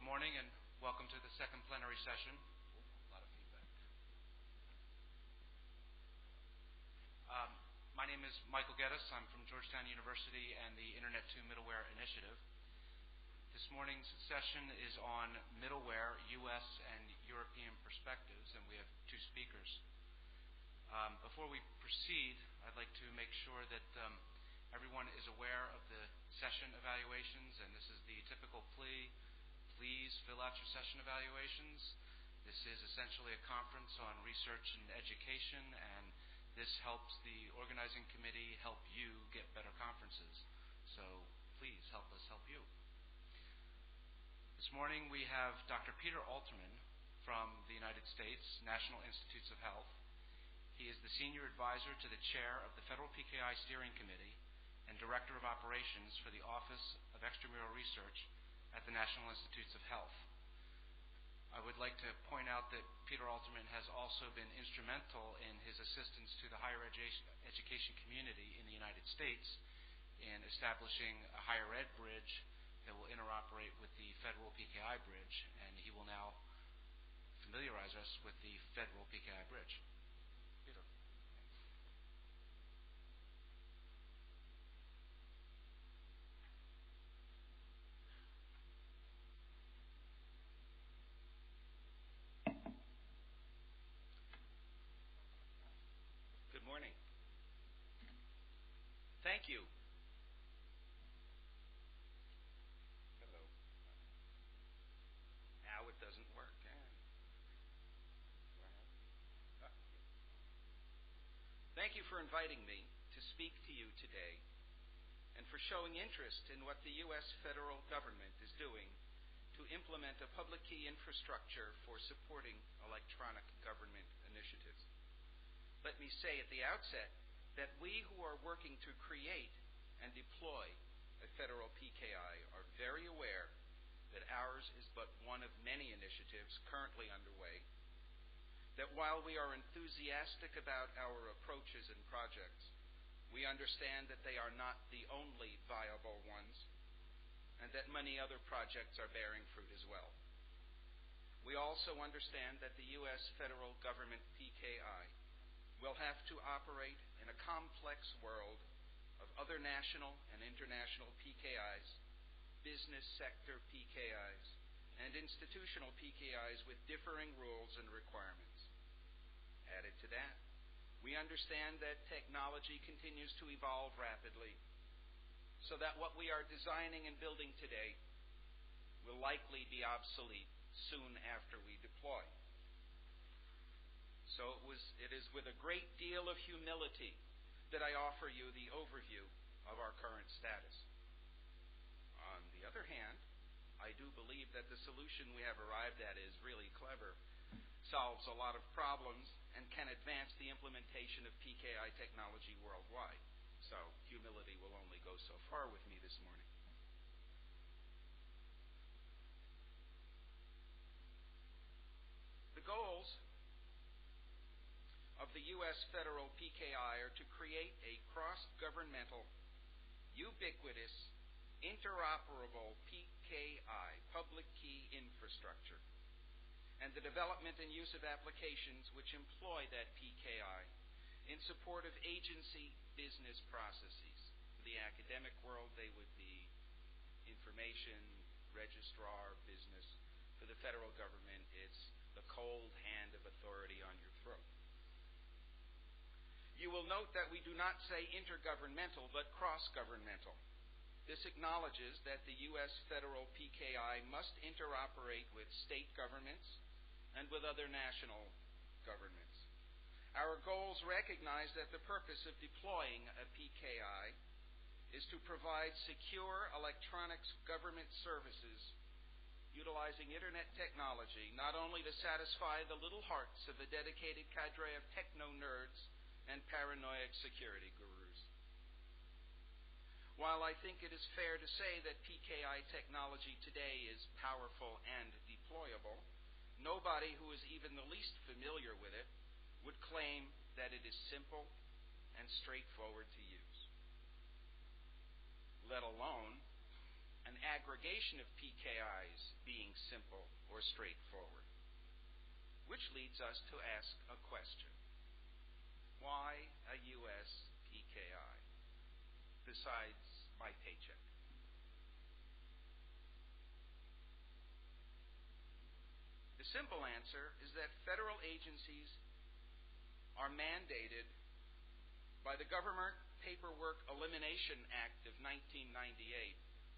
morning and welcome to the second plenary session. A lot of feedback. My name is Michael Geddes. I'm from Georgetown University and the Internet 2 Middleware Initiative. This morning's session is on middleware, U.S. and European perspectives, and we have two speakers. Before we proceed, I'd like to make sure that everyone is aware of the session evaluations, and this is the typical plea. Please fill out your session evaluations. This is essentially a conference on research and education, and this helps the organizing committee help you get better conferences. So please help us help you. This morning we have Dr. Peter Alterman from the United States National Institutes of Health. He is the Senior Advisor to the Chair of the Federal PKI Steering Committee and Director of Operations for the Office of Extramural Research at the National Institutes of Health. I would like to point out that Peter Alterman has also been instrumental in his assistance to the higher education community in the United States in establishing a higher ed bridge that will interoperate with the Federal PKI bridge, and he will now familiarize us with the Federal PKI bridge. Peter. Good morning. Thank you. Hello. Now it doesn't work. Thank you for inviting me to speak to you today and for showing interest in what the U.S. federal government is doing to implement a public key infrastructure for supporting electronic government initiatives. Let me say at the outset that we who are working to create and deploy a federal PKI are very aware that ours is but one of many initiatives currently underway, that while we are enthusiastic about our approaches and projects, we understand that they are not the only viable ones, and that many other projects are bearing fruit as well. We also understand that the U.S. federal government PKI will have to operate in a complex world of other national and international PKIs, business sector PKIs, and institutional PKIs with differing rules and requirements. Added to that, we understand that technology continues to evolve rapidly, so that what we are designing and building today will likely be obsolete soon after we deploy. So it is with a great deal of humility that I offer you the overview of our current status. On the other hand, I do believe that the solution we have arrived at is really clever, solves a lot of problems, and can advance the implementation of PKI technology worldwide. So humility will only go so far with me this morning. The goals of the U.S. federal PKI are to create a cross-governmental, ubiquitous, interoperable PKI, public key infrastructure, and the development and use of applications which employ that PKI in support of agency business processes. For the academic world, they would be information, registrar, business. For the federal government, it's the cold hand of authority on your throat. You will note that we do not say intergovernmental, but cross-governmental. This acknowledges that the U.S. federal PKI must interoperate with state governments and with other national governments. Our goals recognize that the purpose of deploying a PKI is to provide secure electronics government services utilizing Internet technology, not only to satisfy the little hearts of a dedicated cadre of techno-nerds and paranoid security gurus. While I think it is fair to say that PKI technology today is powerful and deployable, nobody who is even the least familiar with it would claim that it is simple and straightforward to use, let alone an aggregation of PKIs being simple or straightforward. Which leads us to ask a question. Why a U.S. PKI besides my paycheck? The simple answer is that federal agencies are mandated by the Government Paperwork Elimination Act of 1998,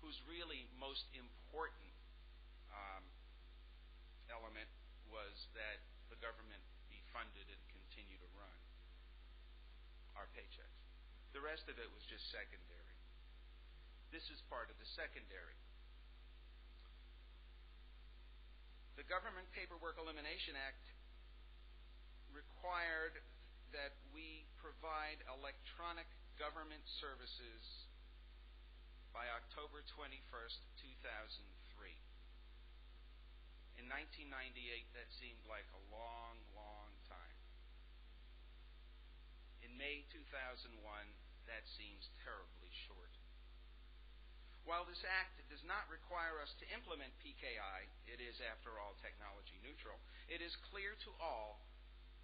whose really most important element was that the government be funded and continue to run our paychecks. The rest of it was just secondary. This is part of the secondary. The Government Paperwork Elimination Act required that we provide electronic government services by October 21st, 2003. In 1998, that seemed like a long, long time. In May 2001, that seems terribly short. While this act does not require us to implement PKI, it is, after all, technology neutral, it is clear to all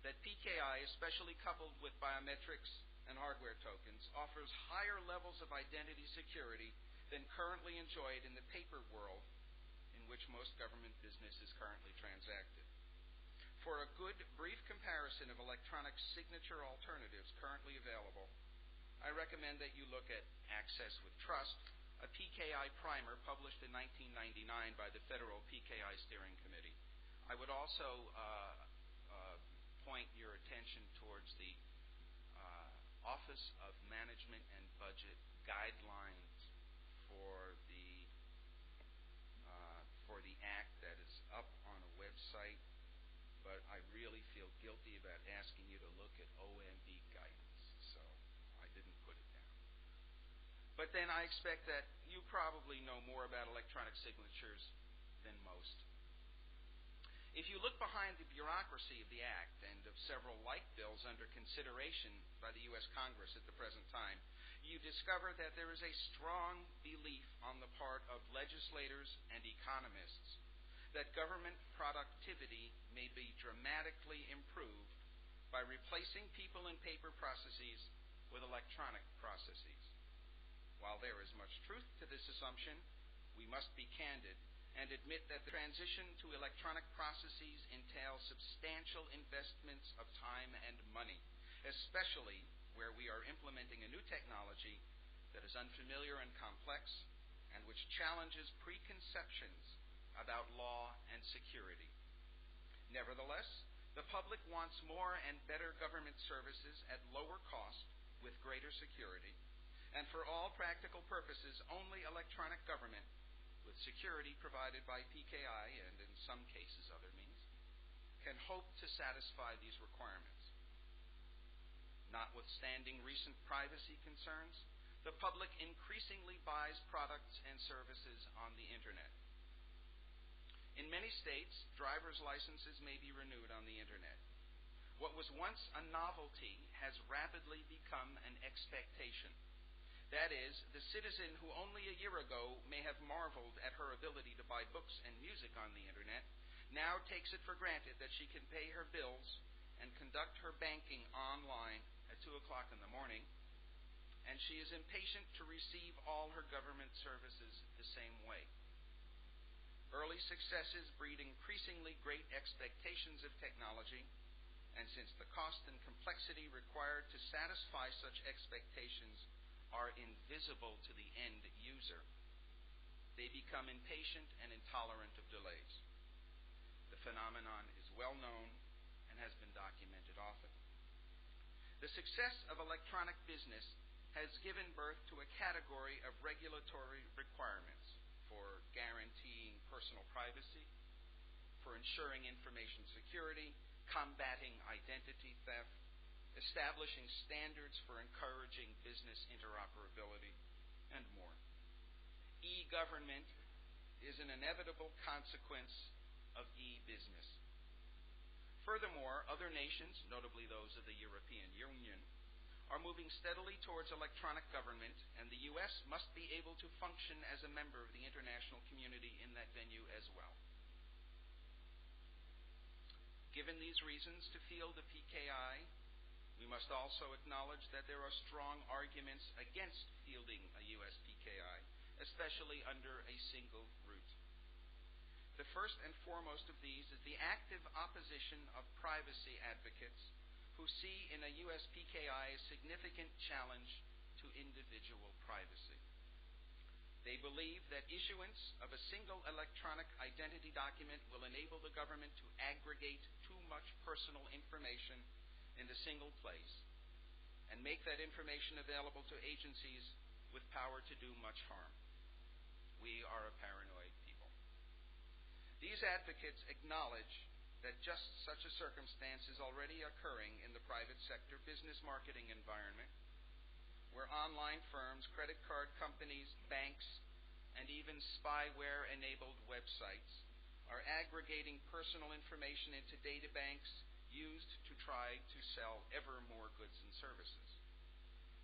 that PKI, especially coupled with biometrics and hardware tokens, offers higher levels of identity security than currently enjoyed in the paper world in which most government business is currently transacted. For a good, brief comparison of electronic signature alternatives currently available, I recommend that you look at Access with Trust, a PKI primer published in 1999 by the Federal PKI Steering Committee. I would also point your attention towards the Office of Management and Budget guidelines for the act that is up on a website, but I really feel guilty about asking you to look at OMB guidance, so I didn't put it down. But then I expect that you probably know more about electronic signatures than most. If you look behind the bureaucracy of the Act and of several like bills under consideration by the U.S. Congress at the present time, you discover that there is a strong belief on the part of legislators and economists that government productivity may be dramatically improved by replacing people in paper processes with electronic processes. While there is much truth to this assumption, we must be candid and admit that the transition to electronic processes entails substantial investments of time and money, especially where we are implementing a new technology that is unfamiliar and complex and which challenges preconceptions about law and security. Nevertheless, the public wants more and better government services at lower cost with greater security, and for all practical purposes, only electronic government with security provided by PKI and, in some cases, other means, can hope to satisfy these requirements. Notwithstanding recent privacy concerns, the public increasingly buys products and services on the Internet. In many states, driver's licenses may be renewed on the Internet. What was once a novelty has rapidly become an expectation. That is, the citizen who only a year ago may have marveled at her ability to buy books and music on the Internet now takes it for granted that she can pay her bills and conduct her banking online at 2 o'clock in the morning, and she is impatient to receive all her government services the same way. Early successes breed increasingly great expectations of technology, and since the cost and complexity required to satisfy such expectations are invisible to the end user, they become impatient and intolerant of delays. The phenomenon is well known and has been documented often. The success of electronic business has given birth to a category of regulatory requirements for guaranteeing personal privacy, for ensuring information security, combating identity theft, establishing standards for encouraging business interoperability, and more. E-government is an inevitable consequence of e-business. Furthermore, other nations, notably those of the European Union, are moving steadily towards electronic government, and the U.S. must be able to function as a member of the international community in that venue as well. Given these reasons to field a PKI, we must also acknowledge that there are strong arguments against fielding a U.S. PKI, especially under a single route. The first and foremost of these is the active opposition of privacy advocates who see in a U.S. PKI a significant challenge to individual privacy. They believe that issuance of a single electronic identity document will enable the government to aggregate too much personal information in a single place and make that information available to agencies with power to do much harm. We are a paranoid people. These advocates acknowledge that just such a circumstance is already occurring in the private sector business marketing environment, where online firms, credit card companies, banks, and even spyware-enabled websites are aggregating personal information into data banks used to try to sell ever more goods and services.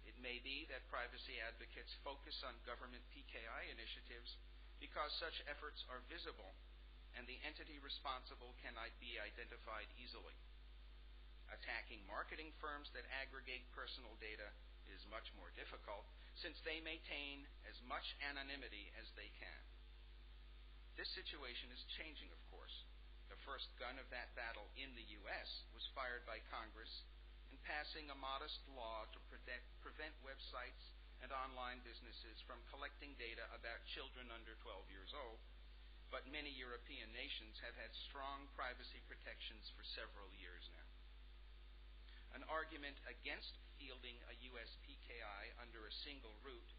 It may be that privacy advocates focus on government PKI initiatives because such efforts are visible and the entity responsible can be identified easily. Attacking marketing firms that aggregate personal data is much more difficult, since they maintain as much anonymity as they can. This situation is changing, of course. The first gun of that battle in the U.S. was fired by Congress in passing a modest law to prevent websites and online businesses from collecting data about children under 12 years old, but many European nations have had strong privacy protections for several years now. An argument against fielding a U.S. PKI under a single route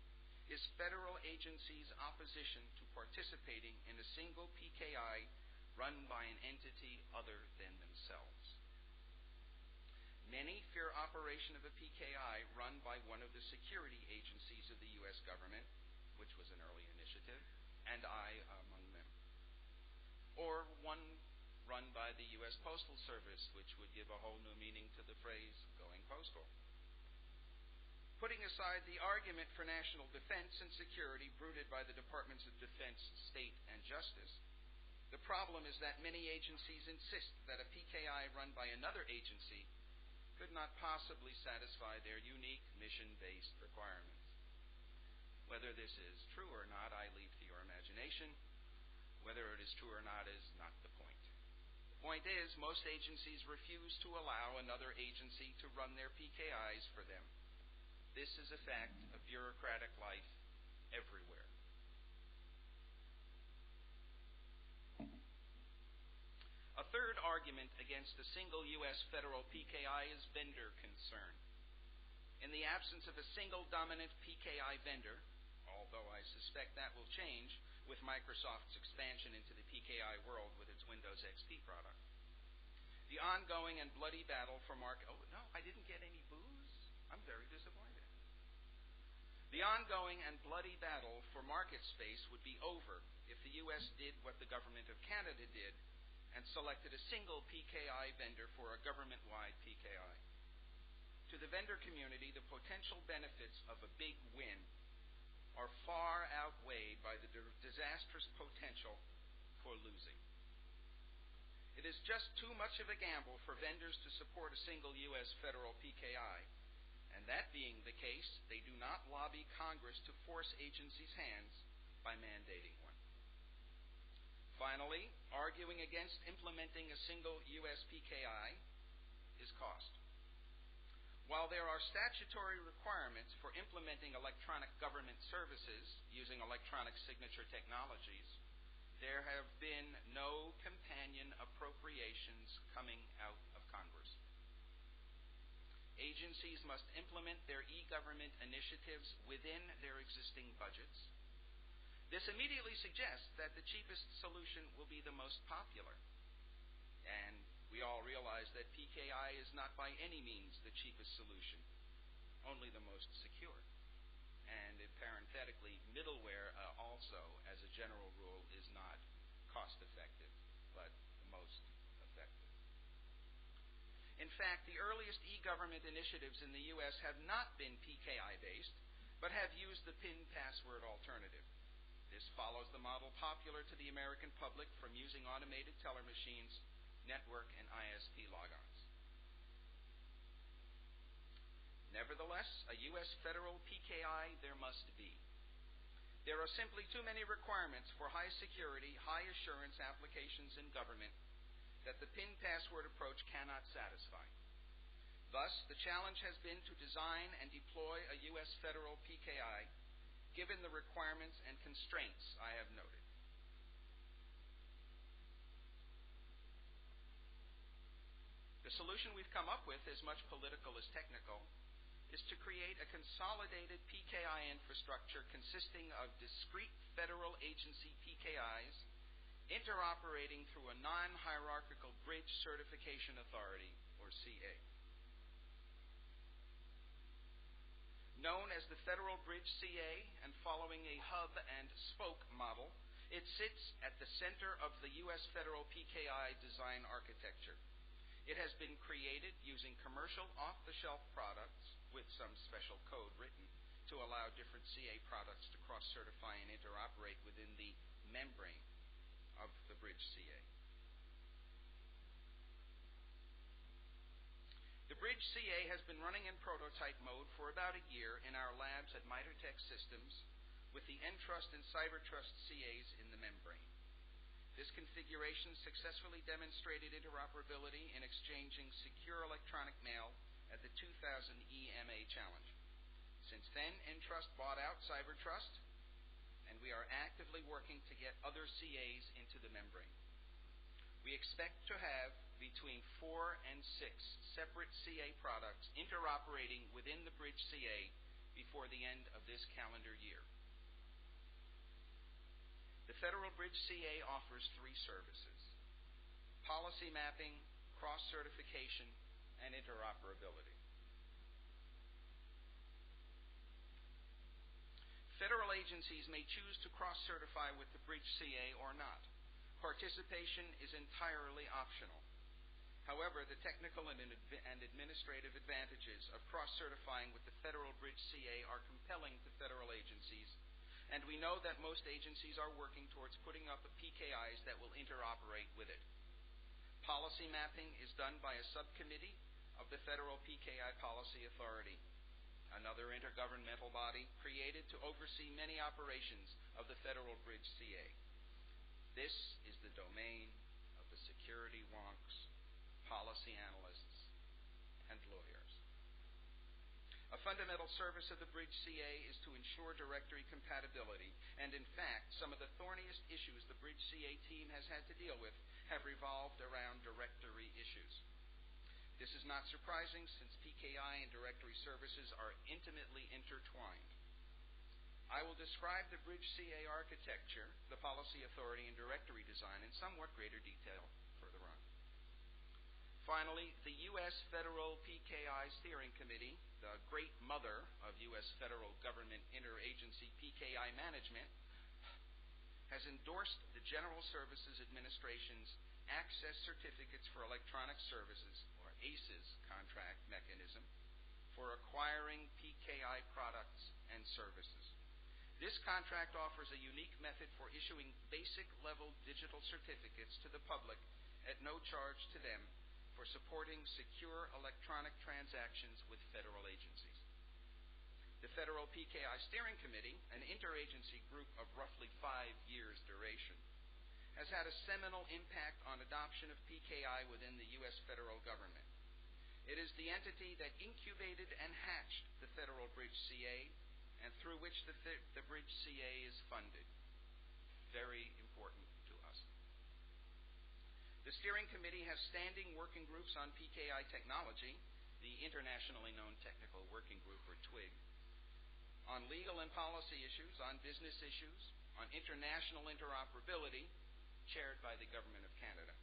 is federal agencies' opposition to participating in a single PKI run by an entity other than themselves. Many fear operation of a PKI run by one of the security agencies of the U.S. government, which was an early initiative, and I among them. Or one run by the U.S. Postal Service, which would give a whole new meaning to the phrase, going postal. Putting aside the argument for national defense and security bruited by the Departments of Defense, State, and Justice, the problem is that many agencies insist that a PKI run by another agency could not possibly satisfy their unique mission-based requirements. Whether this is true or not, I leave to your imagination. Whether it is true or not is not the point. The point is, most agencies refuse to allow another agency to run their PKIs for them. This is a fact of bureaucratic life everywhere. A third argument against a single U.S. federal PKI is vendor concern. In the absence of a single dominant PKI vendor, although I suspect that will change with Microsoft's expansion into the PKI world with its Windows XP product, the ongoing and bloody battle for market... Oh, no, I didn't get any booze? I'm very disappointed. The ongoing and bloody battle for market space would be over if the U.S. did what the government of Canada did and selected a single PKI vendor for a government-wide PKI. To the vendor community, the potential benefits of a big win are far outweighed by the disastrous potential for losing. It is just too much of a gamble for vendors to support a single U.S. federal PKI, and that being the case, they do not lobby Congress to force agencies' hands by mandating one. Finally, arguing against implementing a single U.S. PKI is cost. While there are statutory requirements for implementing electronic government services using electronic signature technologies, there have been no companion appropriations coming out of Congress. Agencies must implement their e-government initiatives within their existing budgets. This immediately suggests that the cheapest solution will be the most popular. And we all realize that PKI is not by any means the cheapest solution, only the most secure. And parenthetically, middleware also, as a general rule, is not cost-effective, but the most effective. In fact, the earliest e-government initiatives in the U.S. have not been PKI-based, but have used the PIN password alternative. This follows the model popular to the American public from using automated teller machines, network, and ISP logons. Nevertheless, a U.S. federal PKI there must be. There are simply too many requirements for high security, high assurance applications in government that the PIN password approach cannot satisfy. Thus, the challenge has been to design and deploy a U.S. federal PKI given the requirements and constraints I have noted. The solution we've come up with, as much political as technical, is to create a consolidated PKI infrastructure consisting of discrete federal agency PKIs interoperating through a non-hierarchical bridge certification authority, or CA. Known as the Federal Bridge CA and following a hub and spoke model, it sits at the center of the U.S. federal PKI design architecture. It has been created using commercial off-the-shelf products with some special code written to allow different CA products to cross-certify and interoperate within the membrane of the Bridge CA. The Bridge CA has been running in prototype mode for about a year in our labs at MITRE-TECH Systems with the Entrust and CyberTrust CAs in the membrane. This configuration successfully demonstrated interoperability in exchanging secure electronic mail at the 2000 EMA Challenge. Since then, Entrust bought out CyberTrust, and we are actively working to get other CAs into the membrane. We expect to have between 4 and 6 separate CA products interoperating within the Bridge CA before the end of this calendar year. The Federal Bridge CA offers 3 services: policy mapping, cross-certification, and interoperability. Federal agencies may choose to cross-certify with the Bridge CA or not. Participation is entirely optional. However, the technical and administrative advantages of cross-certifying with the Federal Bridge CA are compelling to federal agencies, and we know that most agencies are working towards putting up PKIs that will interoperate with it. Policy mapping is done by a subcommittee of the Federal PKI Policy Authority, another intergovernmental body created to oversee many operations of the Federal Bridge CA. This is the domain of the security wonks, policy analysts, and lawyers. A fundamental service of the Bridge CA is to ensure directory compatibility, and in fact, some of the thorniest issues the Bridge CA team has had to deal with have revolved around directory issues. This is not surprising since PKI and directory services are intimately intertwined. I will describe the Bridge CA architecture, the policy authority, and directory design in somewhat greater detail further on. Finally, the U.S. Federal PKI Steering Committee, the great mother of U.S. federal government interagency PKI management, has endorsed the General Services Administration's Access Certificates for Electronic Services, or ACES, contract mechanism for acquiring PKI products and services. This contract offers a unique method for issuing basic-level digital certificates to the public at no charge to them for supporting secure electronic transactions with federal agencies. The Federal PKI Steering Committee, an interagency group of roughly 5 years' duration, has had a seminal impact on adoption of PKI within the U.S. federal government. It is the entity that incubated and hatched the Federal Bridge CA, and through which the Bridge CA is funded. Very important to us. The Steering Committee has standing working groups on PKI technology, the Internationally Known Technical Working Group, or TWIG, on legal and policy issues, on business issues, on international interoperability, chaired by the Government of Canada.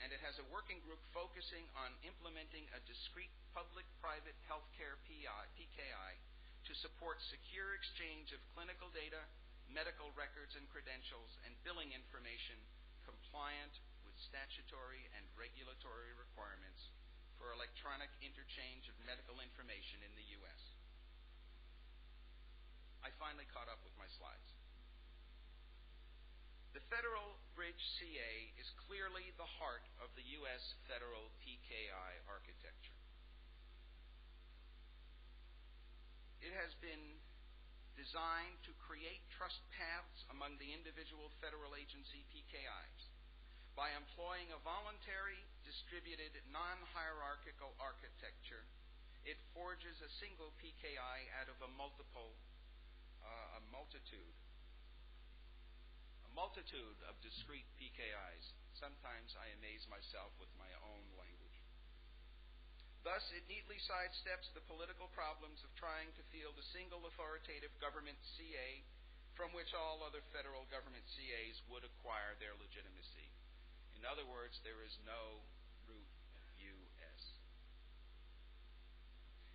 And it has a working group focusing on implementing a discrete public-private healthcare PKI to support secure exchange of clinical data, medical records and credentials, and billing information compliant with statutory and regulatory requirements for electronic interchange of medical information in the U.S. I finally caught up with my slides. The Federal Bridge CA is clearly the heart of the U.S. Federal PKI architecture. It has been designed to create trust paths among the individual federal agency PKIs by employing a voluntary, distributed, non-hierarchical architecture. It forges a single PKI out of a multitude of discrete PKIs. Sometimes I amaze myself with my own language. Thus, it neatly sidesteps the political problems of trying to field a single authoritative government CA from which all other federal government CAs would acquire their legitimacy. In other words, there is no root US.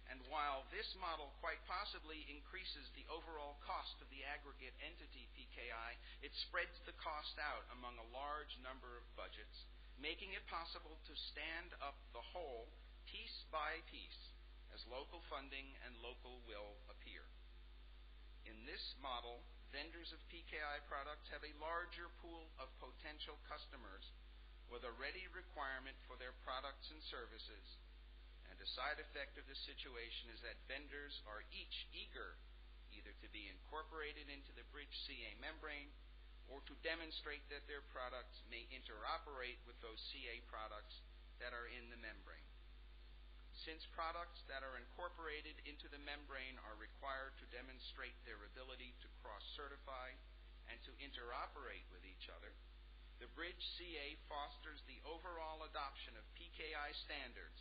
And while this model quite possibly increases the overall cost of the aggregate entity PKI, it spreads the cost out among a large number of budgets, making it possible to stand up the whole piece by piece as local funding and local will appear. In this model, vendors of PKI products have a larger pool of potential customers with a ready requirement for their products and services. And a side effect of this situation is that vendors are each eager either to be incorporated into the Bridge CA membrane or to demonstrate that their products may interoperate with those CA products that are in the membrane. Since products that are incorporated into the membrane are required to demonstrate their ability to cross-certify and to interoperate with each other, the Bridge CA fosters the overall adoption of PKI standards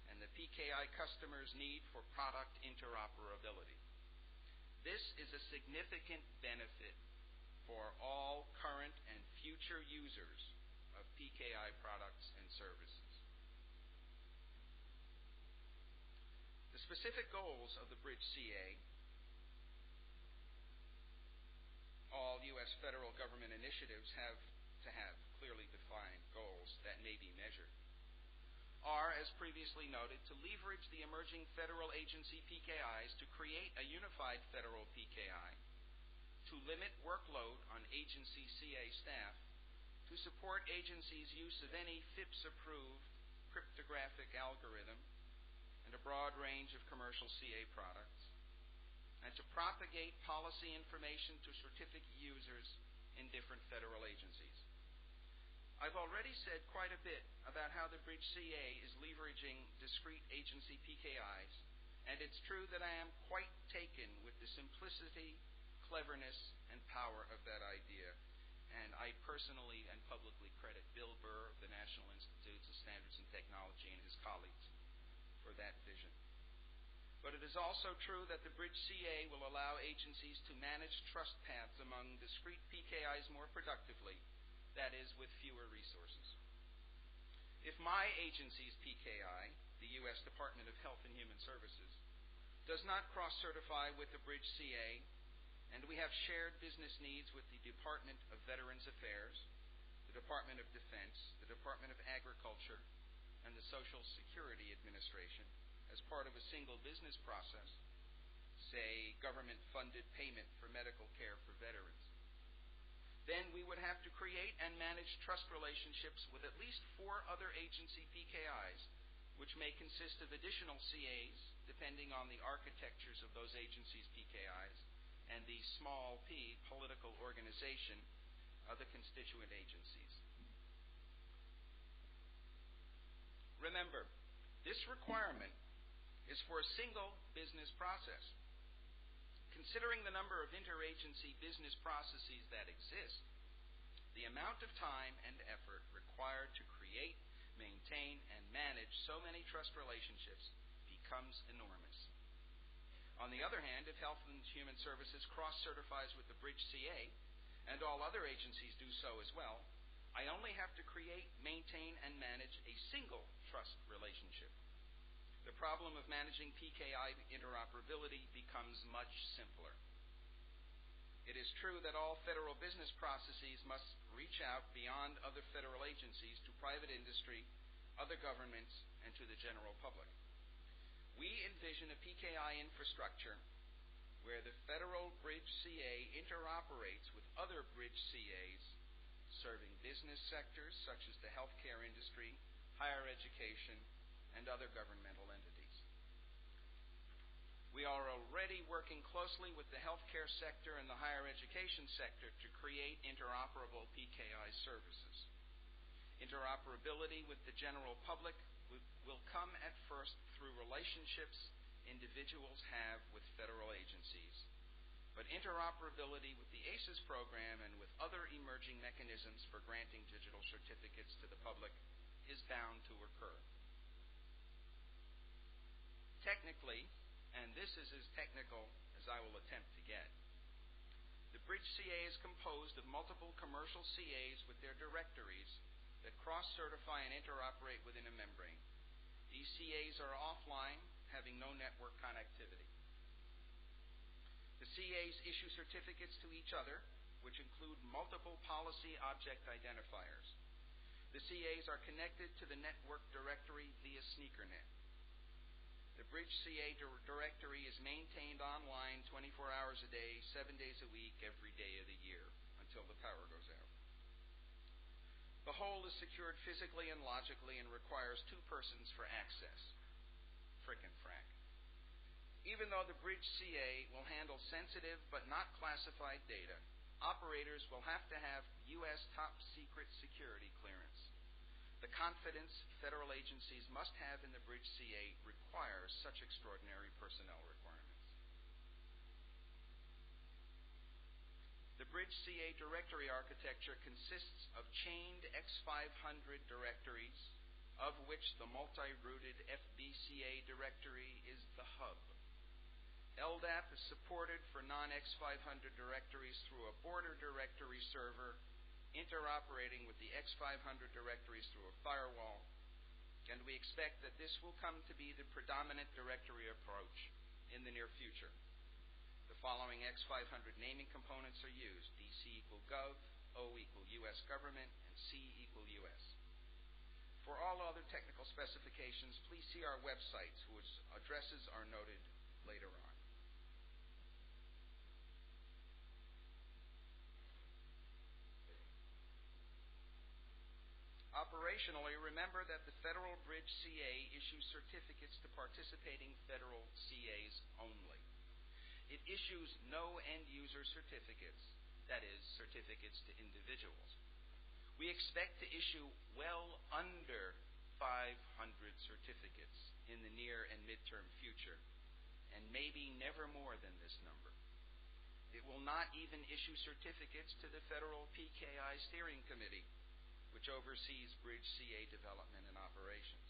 and the PKI customer's need for product interoperability. This is a significant benefit for all current and future users of PKI products and services. The specific goals of the Bridge CA, all U.S. federal government initiatives have to have clearly defined goals that may be measured, are, as previously noted, to leverage the emerging federal agency PKIs to create a unified federal PKI, to limit workload on agency CA staff, to support agencies' use of any FIPS-approved cryptographic algorithm and a broad range of commercial CA products, and to propagate policy information to certificate users in different federal agencies. I've already said quite a bit about how the Bridge CA is leveraging discrete agency PKIs, and it's true that I am quite taken with the simplicity, cleverness, and power of that idea, and I personally and publicly credit Bill Burr of the National Institutes of Standards and Technology and his colleagues for that vision. But it is also true that the Bridge CA will allow agencies to manage trust paths among discrete PKIs more productively, that is, with fewer resources. If my agency's PKI, the U.S. Department of Health and Human Services, does not cross-certify with the Bridge CA, and we have shared business needs with the Department of Veterans Affairs, the Department of Defense, the Department of Agriculture, and the Social Security Administration as part of a single business process, say government-funded payment for medical care for veterans, then we would have to create and manage trust relationships with at least 4 other agency PKIs, which may consist of additional CAs, depending on the architectures of those agencies' PKIs, and the small p political organization of the constituent agencies. Remember, this requirement is for a single business process. Considering the number of interagency business processes that exist, the amount of time and effort required to create, maintain, and manage so many trust relationships becomes enormous. On the other hand, if Health and Human Services cross-certifies with the Bridge CA, and all other agencies do so as well, I only have to create, maintain, and manage a single trust relationship. The problem of managing PKI interoperability becomes much simpler. It is true that all federal business processes must reach out beyond other federal agencies to private industry other governments, and to the general public. We envision a PKI infrastructure where the federal Bridge CA interoperates with other Bridge CAs serving business sectors such as the healthcare industry, higher education, and other governmental entities. We are already working closely with the healthcare sector and the higher education sector to create interoperable PKI services. Interoperability with the general public will come at first through relationships individuals have with federal agencies, but interoperability with the ACES program and with other emerging mechanisms for granting digital certificates to the public is bound to occur. Technically, and this is as technical as I will attempt to get, the Bridge CA is composed of multiple commercial CAs with their directories that cross-certify and interoperate within a membrane. These CAs are offline, having no network connectivity. The CAs issue certificates to each other, which include multiple policy object identifiers. The CAs are connected to the network directory via SneakerNet. The Bridge CA directory is maintained online 24 hours a day, 7 days a week, every day of the year, until the power goes out. The whole is secured physically and logically and requires 2 persons for access. Frickin' frack. Even though the Bridge CA will handle sensitive but not classified data, operators will have to have U.S. top secret security clearance. The confidence federal agencies must have in the Bridge CA requires such extraordinary personnel requirements. The Bridge CA directory architecture consists of chained X500 directories, of which the multi-rooted FBCA directory is the hub. Ldap is supported for non-X500 directories through a border directory server, interoperating with the X500 directories through a firewall, and we expect that this will come to be the predominant directory approach in the near future. The following X500 naming components are used: DC = Gov, O = U.S. Government, and C = U.S. For all other technical specifications, please see our websites, whose addresses are noted later on. Operationally, remember that the Federal Bridge CA issues certificates to participating federal CAs only. It issues no end-user certificates, that is, certificates to individuals. We expect to issue well under 500 certificates in the near and midterm future, and maybe never more than this number. It will not even issue certificates to the Federal PKI Steering Committee, which oversees Bridge CA development and operations.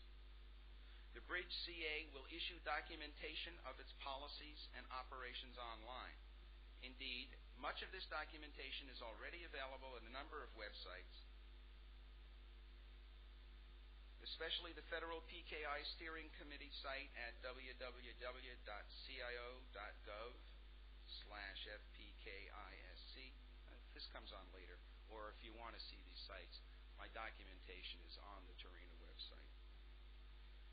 The Bridge CA will issue documentation of its policies and operations online. Indeed, much of this documentation is already available in a number of websites, especially the Federal PKI Steering Committee site at www.cio.gov/FPKISC. This comes on later, or if you want to see these sites, my documentation is on the TERENA website.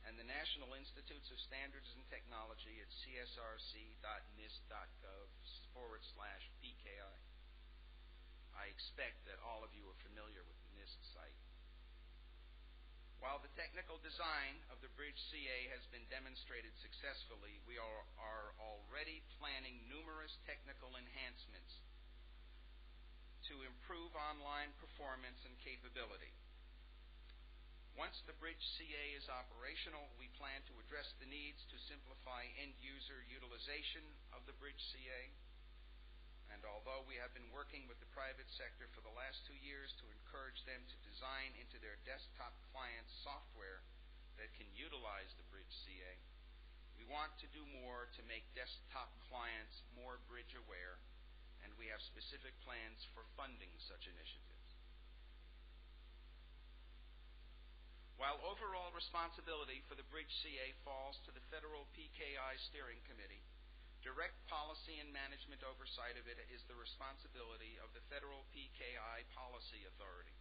And the National Institutes of Standards and Technology at csrc.nist.gov/PKI. I expect that all of you are familiar with the NIST site. While the technical design of the Bridge CA has been demonstrated successfully, we are already planning numerous technical enhancements to improve online performance and capability. Once the Bridge CA is operational, we plan to address the needs to simplify end-user utilization of the Bridge CA. And although we have been working with the private sector for the last 2 years to encourage them to design into their desktop clients software that can utilize the Bridge CA, we want to do more to make desktop clients more Bridge aware, and we have specific plans for funding such initiatives. While overall responsibility for the Bridge CA falls to the Federal PKI Steering Committee, direct policy and management oversight of it is the responsibility of the Federal PKI Policy Authority.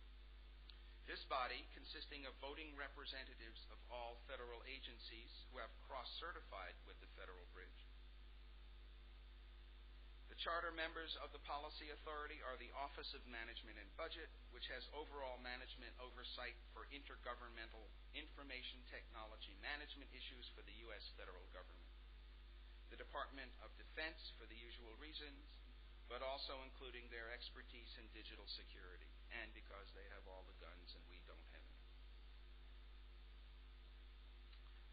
This body, consisting of voting representatives of all federal agencies who have cross-certified with the Federal Bridge. The charter members of the Policy Authority are the Office of Management and Budget, which has overall management oversight for intergovernmental information technology management issues for the U.S. federal government. The Department of Defense, for the usual reasons, but also including their expertise in digital security, and because they have all the guns and we don't have any.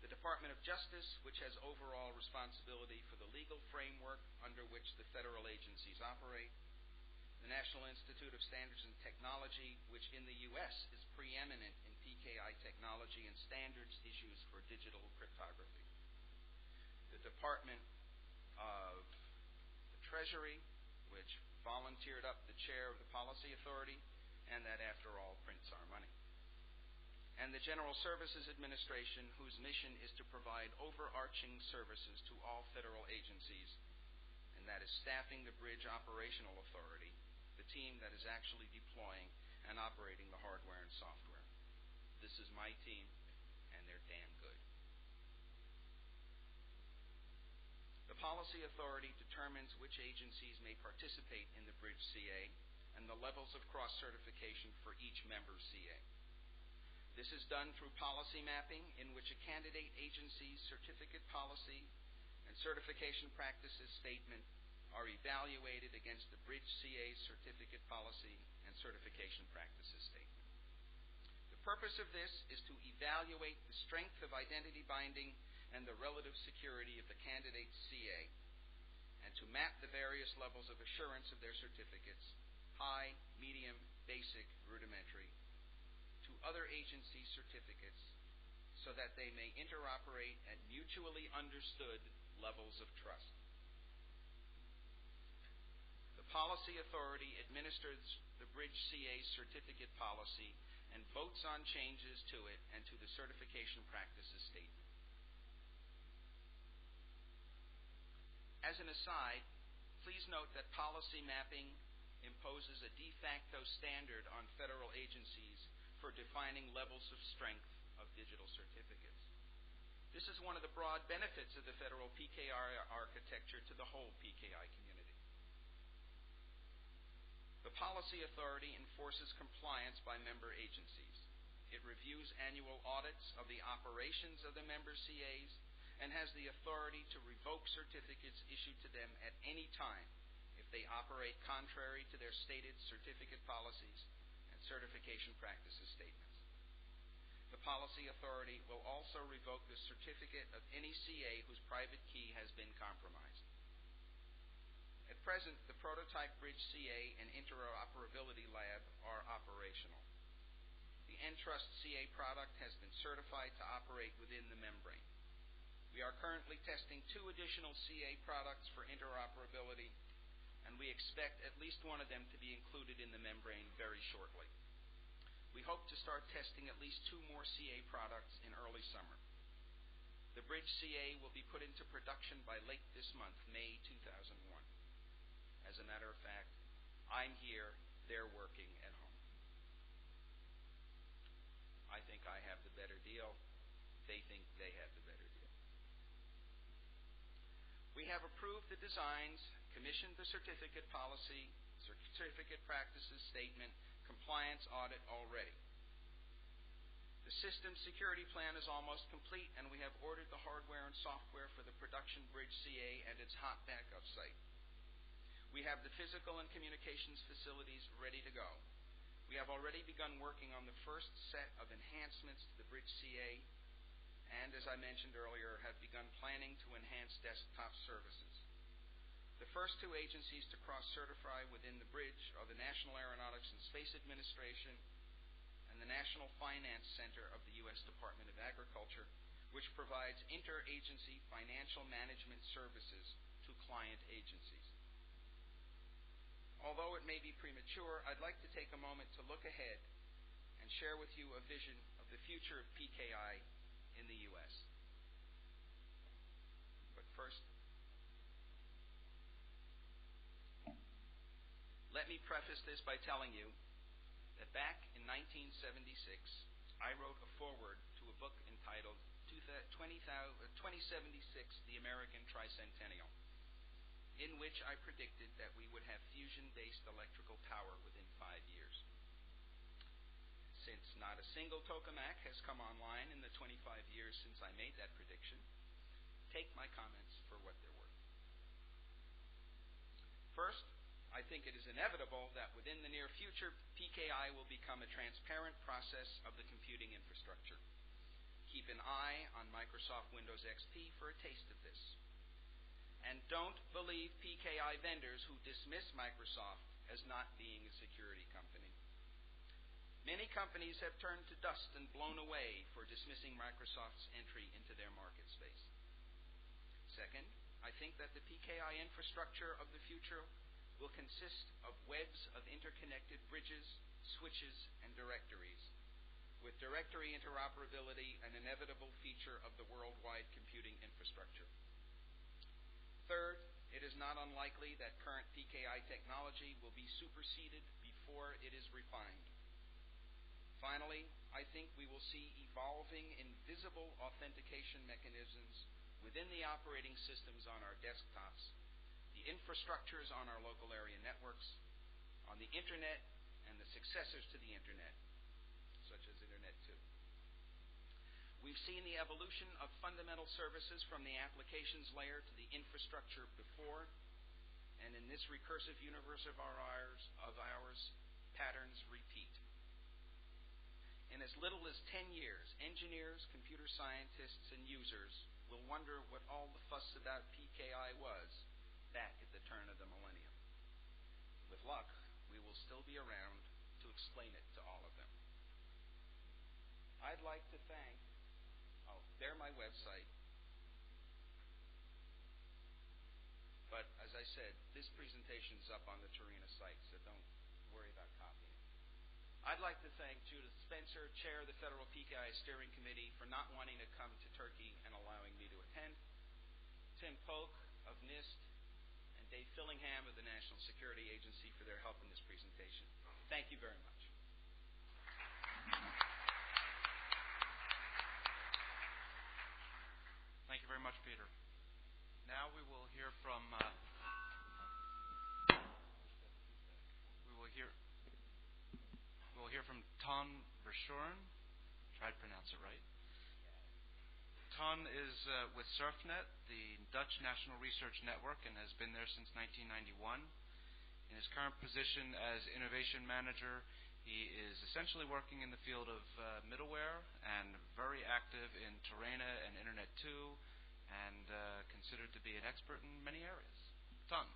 The Department of Justice, which has overall responsibility for the legal framework under which the federal agencies operate. The National Institute of Standards and Technology, which in the U.S. is preeminent in PKI technology and standards issues for digital cryptography. The Department of the Treasury, which volunteered up the chair of the Policy Authority, and that, after all, prints our money. And the General Services Administration, whose mission is to provide overarching services to all federal agencies, and that is staffing the Bridge Operational Authority, the team that is actually deploying and operating the hardware and software. This is my team, and they're damn good. The Policy Authority determines which agencies may participate in the Bridge CA and the levels of cross-certification for each member CA. This is done through policy mapping, in which a candidate agency's certificate policy and certification practices statement are evaluated against the Bridge CA's certificate policy and certification practices statement. The purpose of this is to evaluate the strength of identity binding and the relative security of the candidate CA, and to map the various levels of assurance of their certificates, high, medium, basic, rudimentary, to other agency certificates so that they may interoperate at mutually understood levels of trust. The Policy Authority administers the Bridge CA's certificate policy and votes on changes to it and to the certification practices statement. As an aside, please note that policy mapping imposes a de facto standard on federal agencies for defining levels of strength of digital certificates. This is one of the broad benefits of the federal PKI architecture to the whole PKI community. The Policy Authority enforces compliance by member agencies. It reviews annual audits of the operations of the member CAs and has the authority to revoke certificates issued to them at any time if they operate contrary to their stated certificate policies and certification practices statements. The Policy Authority will also revoke the certificate of any CA whose private key has been compromised. At present, the prototype Bridge CA and Interoperability Lab are operational. The Entrust CA product has been certified to operate within the membrane. We are currently testing 2 additional CA products for interoperability, and we expect at least one of them to be included in the membrane very shortly. We hope to start testing at least 2 more CA products in early summer. The Bridge CA will be put into production by late this month, May 2001. As a matter of fact, I'm here, they're working at home. I think I have the better deal. They think they have the better deal. We have approved the designs, commissioned the certificate policy, certificate practices statement, compliance audit already. The system security plan is almost complete, and we have ordered the hardware and software for the production Bridge CA and its hot backup site. We have the physical and communications facilities ready to go. We have already begun working on the first set of enhancements to the Bridge CA, and as I mentioned earlier, have begun planning to enhance desktop services. The first 2 agencies to cross-certify within the Bridge are the National Aeronautics and Space Administration and the National Finance Center of the U.S. Department of Agriculture, which provides interagency financial management services to client agencies. Although it may be premature, I'd like to take a moment to look ahead and share with you a vision of the future of PKI in the U.S. But first, let me preface this by telling you that back in 1976, I wrote a foreword to a book entitled 2076, The American Tricentennial, in which I predicted that we would have fusion-based electrical power within 5 years. Since not a single tokamak has come online in the 25 years since I made that prediction, take my comments for what they're worth. First, I think it is inevitable that within the near future, PKI will become a transparent process of the computing infrastructure. Keep an eye on Microsoft Windows XP for a taste of this. And don't believe PKI vendors who dismiss Microsoft as not being a security company. Many companies have turned to dust and blown away for dismissing Microsoft's entry into their market space. Second, I think that the PKI infrastructure of the future will consist of webs of interconnected bridges, switches, and directories, with directory interoperability an inevitable feature of the worldwide computing infrastructure. Third, it is not unlikely that current PKI technology will be superseded before it is refined. Finally, I think we will see evolving invisible authentication mechanisms within the operating systems on our desktops, the infrastructures on our local area networks, on the Internet, and the successors to the Internet, such as Internet 2. We've seen the evolution of fundamental services from the applications layer to the infrastructure before, and in this recursive universe of ours, patterns repeat. In as little as 10 years, engineers, computer scientists, and users will wonder what all the fuss about PKI was back at the turn of the millennium. With luck, we will still be around to explain it to all of them. I'd like to thank, they're my website. But as I said, this presentation's up on the TERENA site, so don't worry about copying it. I'd like to thank Judith Spencer, Chair of the Federal Pki Steering Committee, for not wanting to come to Turkey and allowing me to attend, Tim Polk of NIST, and Dave Fillingham of the National Security Agency for their help in this presentation. Thank you very much. Thank you very much, Peter. Now we will hear from Ton Verschoren. Try to pronounce it right. Ton is with SurfNet, the Dutch National Research Network, and has been there since 1991. In his current position as Innovation Manager, he is essentially working in the field of middleware and very active in TERENA and Internet 2, and considered to be an expert in many areas. Ton.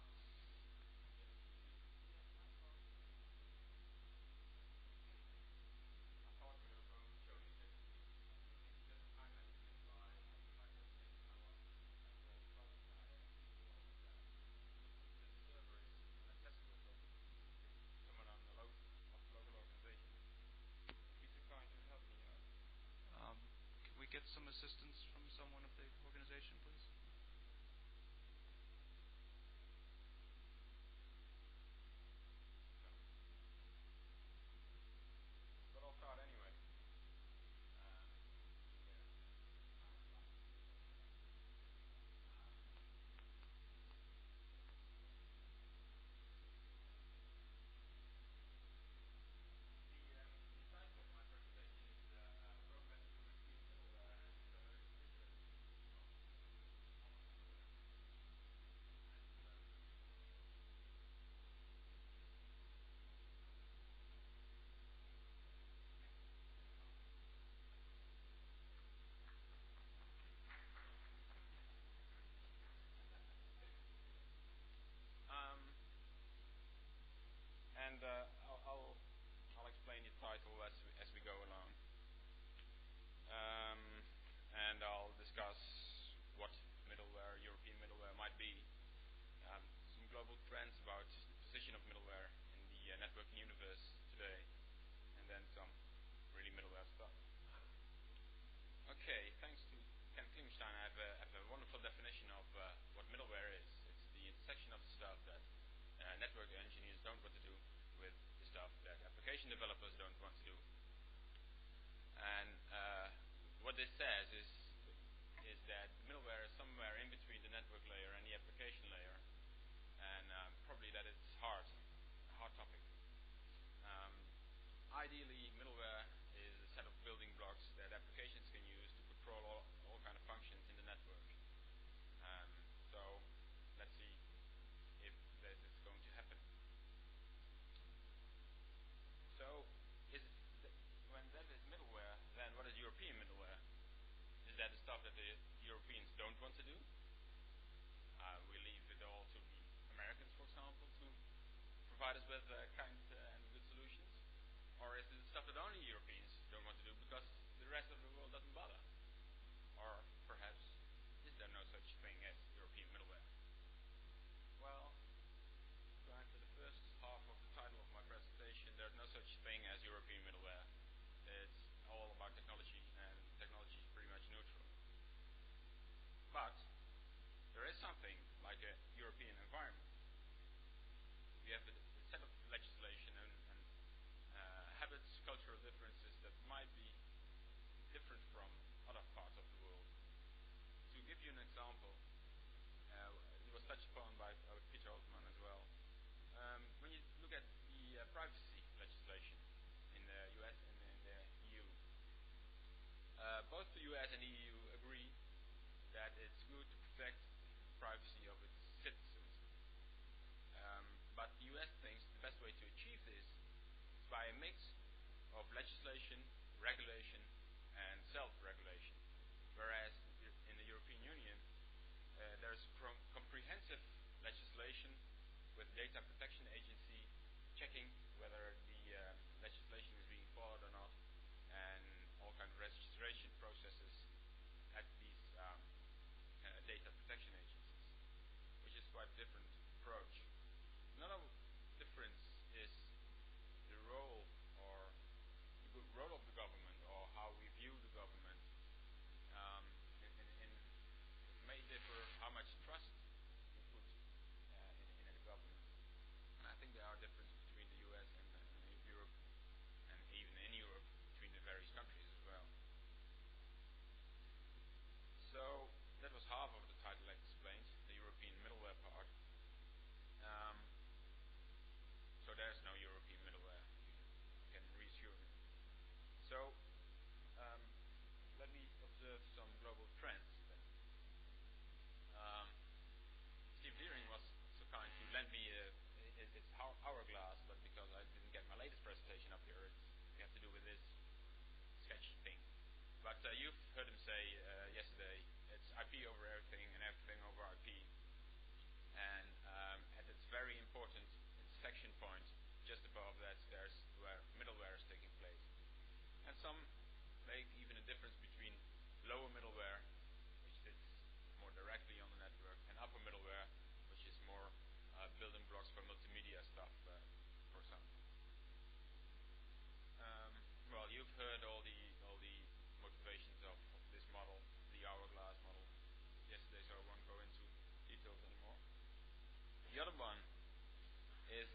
Get some assistance from someone of the organization, please? No. But I'll start anyway. The title of my presentation is Roadmap to European Middleware, and application developers don't want to do. And what this says is that middleware is somewhere in between the network layer and the application layer, and probably that it's a hard topic. Ideally, middleware is a set of building blocks that applications can use to control all kind of functions in the network. So let's see if that is going to happen. So when that is middleware, then what is European middleware? Is that the stuff that the Europeans don't want to do? We leave it all to the Americans, for example, to provide us with kind and good solutions? Or is it the stuff that only Europeans don't want to do because the rest of the world doesn't bother? Or perhaps, is there no such thing as European middleware? Well, to answer the first half of the title of my presentation, there's no such thing as European middleware. It's all about technology, and technology is pretty much neutral. But there is something like a European environment. We have a set of legislation and habits, cultural differences that might be different from other parts of the world. To give you an example, it was touched upon by Peter Altman as well. When you look at the privacy legislation in the US and in the EU, both the US and the EU agree that it's good to protect the privacy of its citizens. But the US thinks the best way to achieve this is by a mix of legislation, regulation, and self-regulation. Whereas in the European Union, there's comprehensive legislation with data protection agency checking whether the legislation is being followed or not, and all kind of registration processes at these data protection agencies, which is quite a different approach. Another difference is the role or the good role of the government, or how we view the government. It may differ how much trust we put in the government. And I think there are differences between the US and Europe, and even in Europe between the various countries as well. So that was half of the title explained, the European middleware part. So there's no European middleware, you can reassure me. So let me observe some global trends then. Steve Deering was so kind to lend me it's hourglass, but because I didn't get my latest presentation up here, we have to do with this sketch thing. But you've heard him say yesterday, it's IP over everything and everything over IP. And at its very important section point, just above that, there's where middleware is taking place. And some make even a difference between lower middleware, which sits more directly on the network, and upper middleware, which is more building blocks for multimedia stuff, for example. Well, you've heard all the motivations of this model, the hourglass model, yesterday, so I won't go into details anymore. The other one is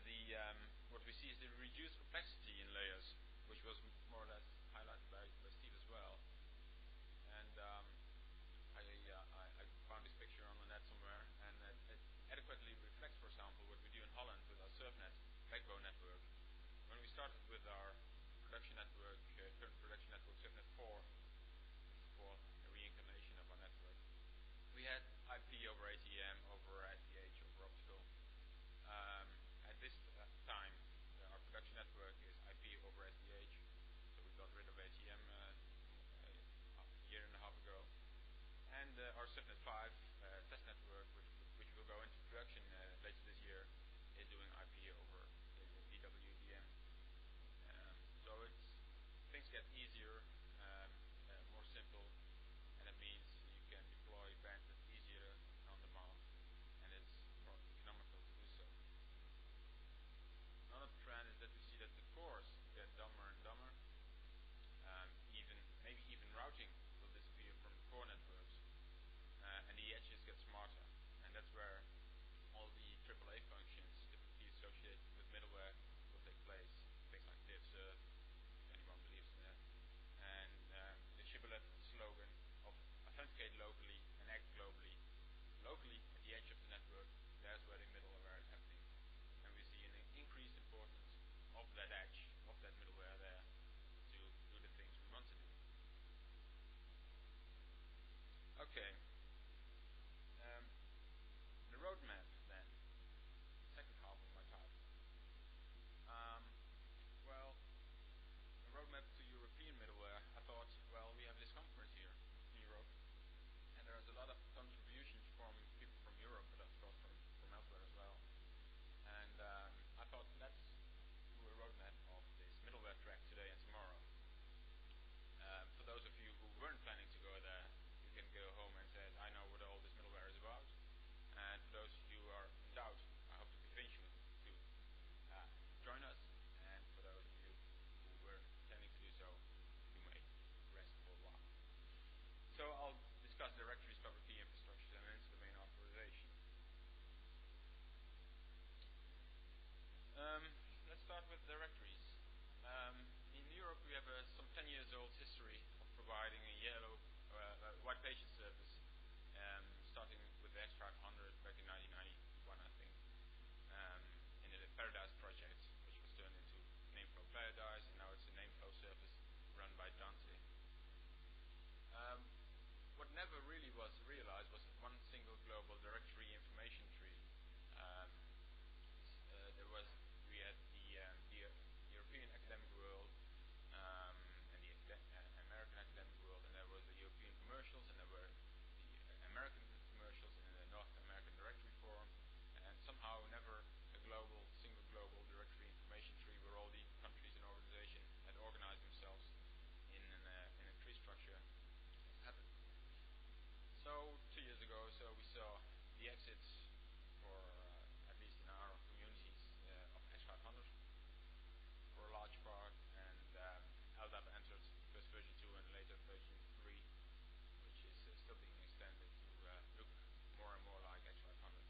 what we see is the reduced complexity in layers, which was more or less highlighted by Steve as well. And I found this picture on the net somewhere, and it adequately reflects, for example, what we do in Holland with our SurfNet backbone network. When we started with our production network, current production network, SurfNet 4, for a reincarnation of our network, we had IP over ATM, over SDH, over optical. At this time, our production network is IP over SDH, so we got rid of ATM a year and a half ago. And our SurfNet 5 test network, which will go into production later this year, is doing IP over DWDM. So things get easier, more simple, and it means you can deploy bandwidth easier have some 10 years old history of providing a white pages service, starting with the X500 back in 1991, I think, in the Paradise project, which was turned into Nameflow Paradise, and now it's a Nameflow service run by Dante. What never really was realized was one single global directory information tree. We had the European academic world and the American academic world, and there was the European commercials, and there were the American commercials in the North American Directory Forum, and somehow never a single global directory information tree where all the countries and organizations had organized themselves in a tree structure happened. So 2 years ago, we saw the exits for at least in our communities of X500 for a large part, and Ldap entered first version 2 and later version 3, which is still being extended to look more and more like X500.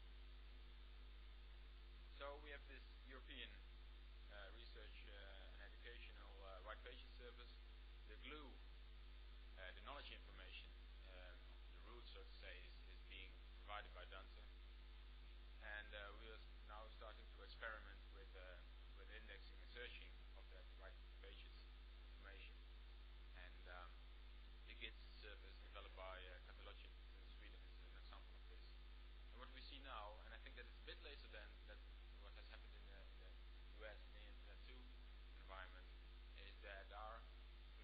So we have this European research and educational white pages service. The glue, the knowledge information, the root, so to say, is being provided by Dante. And we are now starting to experiment with indexing and searching of that white pages information. And the Git service developed by Catalogic in Sweden is an example of this. And what we see now, and I think that it's a bit later than what has happened in the US in the Internet 2 environment, is that our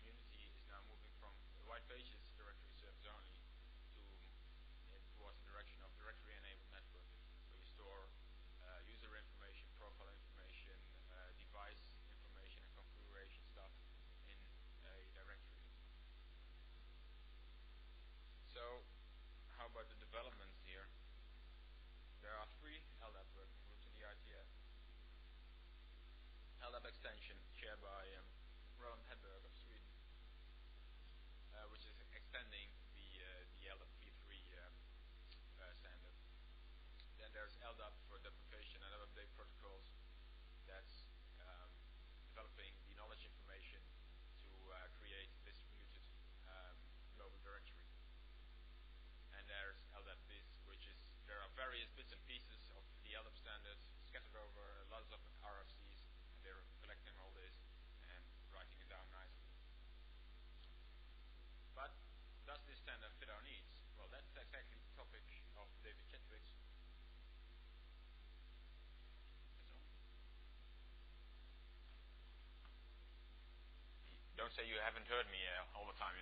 community is now moving from a white pages directory service only towards the direction of directory-enabled networking, where you store user information, profile information, device information, and configuration stuff in a directory. So, how about the developments here? There are 3 Ldap working groups in the ITF. Ldap extension, chaired by Roland Hedberg of Sweden, which is extending the Ldap v3 standard. Then there's Ldap for deprecation and other update protocols. That's developing the knowledge information to create distributed global directory. And there's Ldap Biz, there are various bits and pieces of the Ldap standard scattered over lots of RFCs, and they're collecting all this and writing it down nicely. But does this standard fit our needs? Well, that's exactly the topic of David Chitwick's. Don't say you haven't heard me all the time.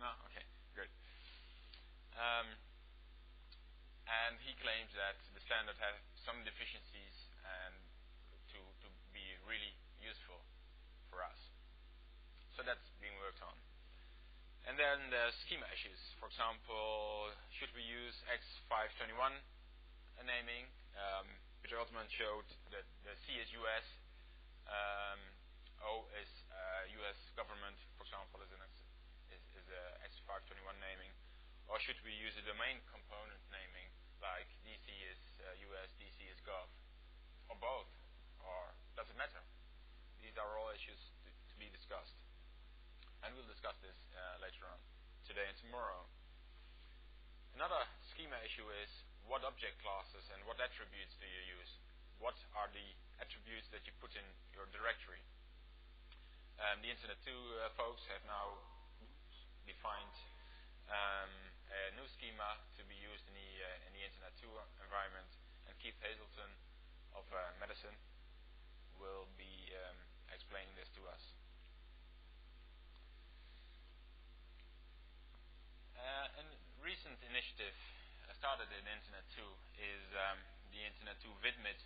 No? Okay, good. And he claims that the standard has some deficiencies and to be really useful for us. So that's being worked on. And then the schema issues. For example, should we use X521 naming? Peter Altman showed that the C is US, O is US government, for example, is a X521 naming. Or should we use a domain component naming, like DC is US, DC is Gov? Or both? Or does it matter? These are all issues to be discussed. And we'll discuss this later on, today and tomorrow. Another schema issue is what object classes and what attributes do you use? What are the attributes that you put in your directory? The Internet 2 folks have now defined a new schema to be used in the Internet 2 environment, and Keith Hazelton of Medicine will be explaining this to us. A recent initiative started in Internet 2 is the Internet 2 VidMid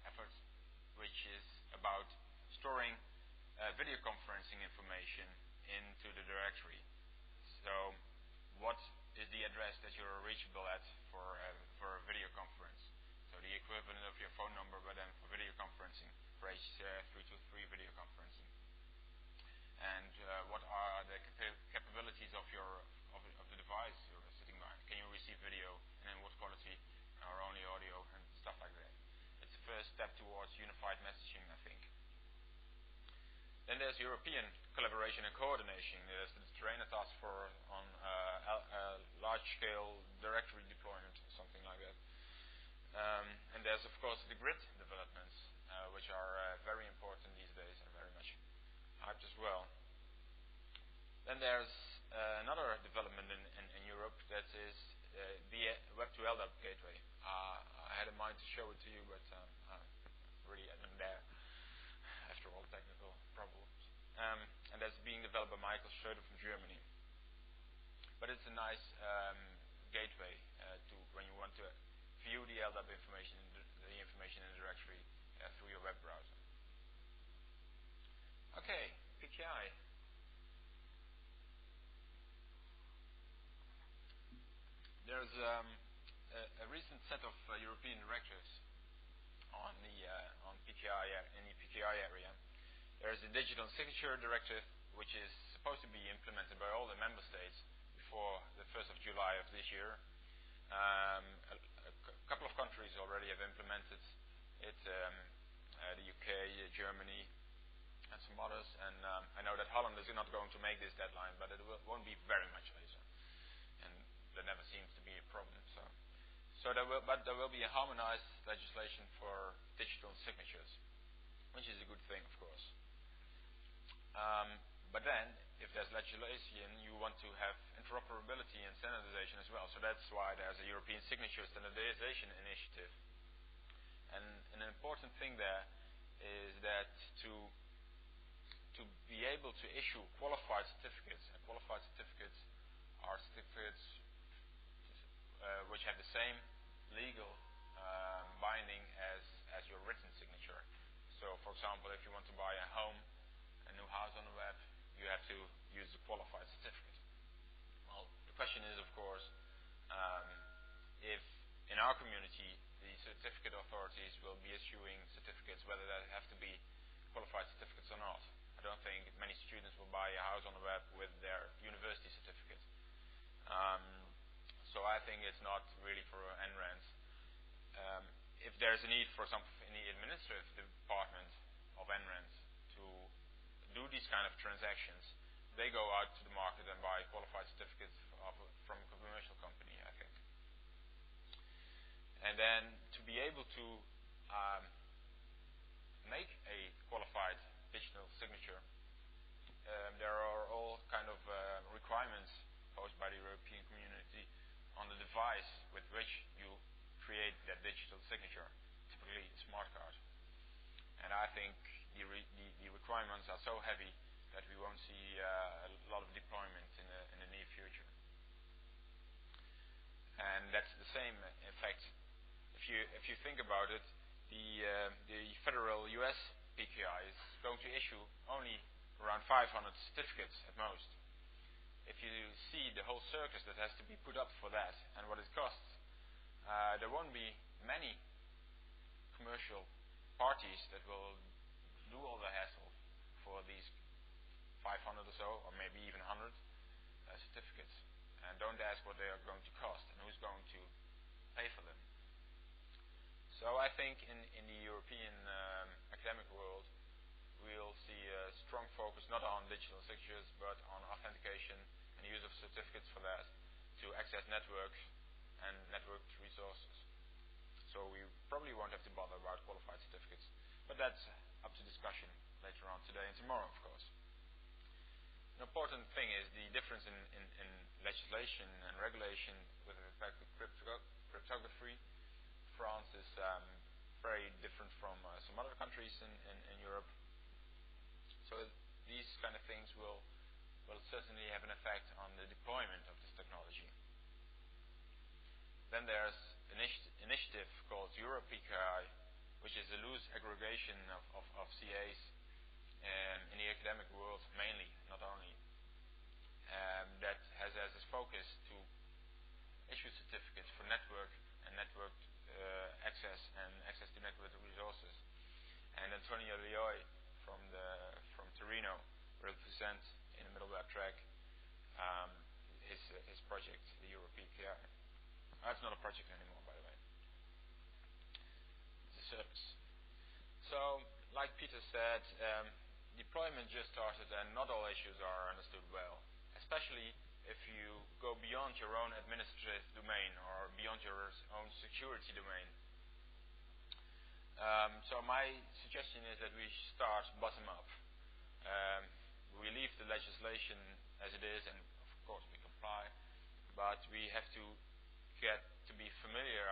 effort, which is about storing video conferencing information into the directory. So, what is the address that you're reachable at for a video conference? So the equivalent of your phone number, but then for video conferencing, for H323 video conferencing. And what are the capabilities of the device you're sitting behind? Can you receive video, and in what quality, or only audio, and stuff like that? It's the first step towards unified messaging, I think. Then there's European collaboration and coordination. There's the TERENA task force on large-scale directory deployment, or something like that. And there's, of course, the grid developments, which are very important these days and very much hyped as well. Then there's another development in Europe, that is the Web to Ldap Gateway. I had in mind to show it to you, but really I'm there after all technical problems. And that's being developed by Michael Schroeder from Germany. But it's a nice gateway to when you want to view the LDAP information, the information in the directory through your web browser. Okay, PKI. There's a recent set of European directives on PKI in the PKI area. There is the Digital Signature Directive, which is supposed to be implemented by all the member states before the 1st of July of this year. A couple of countries already have implemented it, the UK, Germany, and some others. And I know that Holland is not going to make this deadline, but it won't be very much later. And that never seems to be a problem. So there will be a harmonized legislation for digital signatures, which is a good thing, of course. But then, if there's legislation, you want to have interoperability and standardization as well. So that's why there's a European Signature Standardization Initiative. And an important thing there is that to be able to issue qualified certificates, and qualified certificates are certificates which have the same legal binding as your written signature. So, for example, if you want to buy a new house on the web, you have to use the qualified certificate. Well, the question is, of course, if in our community the certificate authorities will be issuing certificates, whether they have to be qualified certificates or not. I don't think many students will buy a house on the web with their university certificate. So I think it's not really for NRANs. If there's a need, for example, in the administrative department of NRANs to do these kind of transactions, they go out to the market and buy qualified certificates from a commercial company, I think. And then to be able to make a qualified digital signature, there are all kind of requirements posed by the European community on the device with which you create that digital signature, typically a smart card. And I think the requirements are so heavy that we won't see a lot of deployment in the near future. And that's the same, in fact, if you think about it, the federal US PKI is going to issue only around 500 certificates at most. If you see the whole circus that has to be put up for that and what it costs, there won't be many commercial parties that will do all the hassle for these 500 or so, or maybe even 100 certificates. And don't ask what they are going to cost and who's going to pay for them. So I think in the European academic world, we'll see a strong focus not on digital signatures, but on authentication and the use of certificates for that to access networks and networked resources. So we probably won't have to bother about qualified certificates, but that's up to discussion later on today and tomorrow, of course. An important thing is the difference in legislation and regulation with respect to cryptography. France is very different from some other countries in Europe. So these kind of things will certainly have an effect on the deployment of this technology. Then there's an initiative called Euro PKI, which is a loose aggregation of CAs in the academic world mainly, not only, that has as its focus to issue certificates for network and networked access and access to network resources. And Antonio Leoy from TERENA will present in the middleware track his project, the Euro PKI. That's not a project anymore, by the way. It's a service. So, like Peter said, deployment just started and not all issues are understood well, especially if you go beyond your own administrative domain or beyond your own security domain. So my suggestion is that we start bottom up. We leave the legislation as it is, and of course we comply, but we have to get to be familiar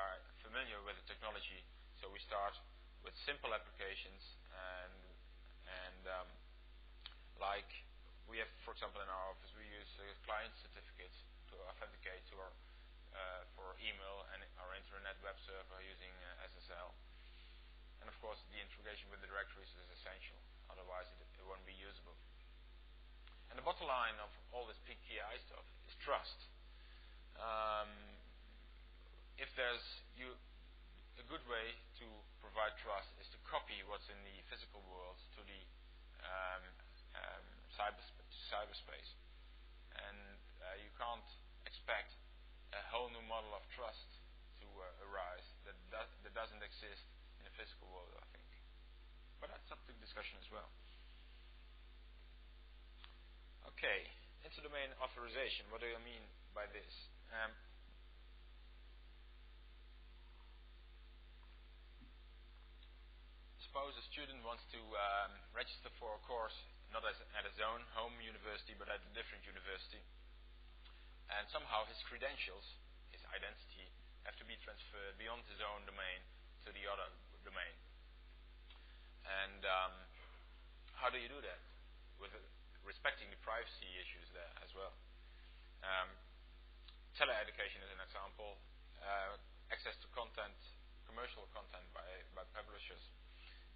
with the technology. So we start with simple applications, and like we have, for example, in our office, we use client certificates to authenticate to our for email and our internet web server using SSL. And of course, the integration with the directories is essential. Otherwise, it won't be usable. And the bottom line of all this PKI stuff is trust. If there's a good way to provide trust is to copy what's in the physical world to the cyberspace, and you can't expect a whole new model of trust to arise that doesn't exist in the physical world, I think. But that's up to discussion as well. Okay, inter-domain authorization. What do I mean by this? Suppose a student wants to register for a course not at his own home university but at a different university, and somehow his credentials, his identity, have to be transferred beyond his own domain to the other domain. And how do you do that? With respecting the privacy issues there as well. Tele-education is an example. Access to content, commercial content by publishers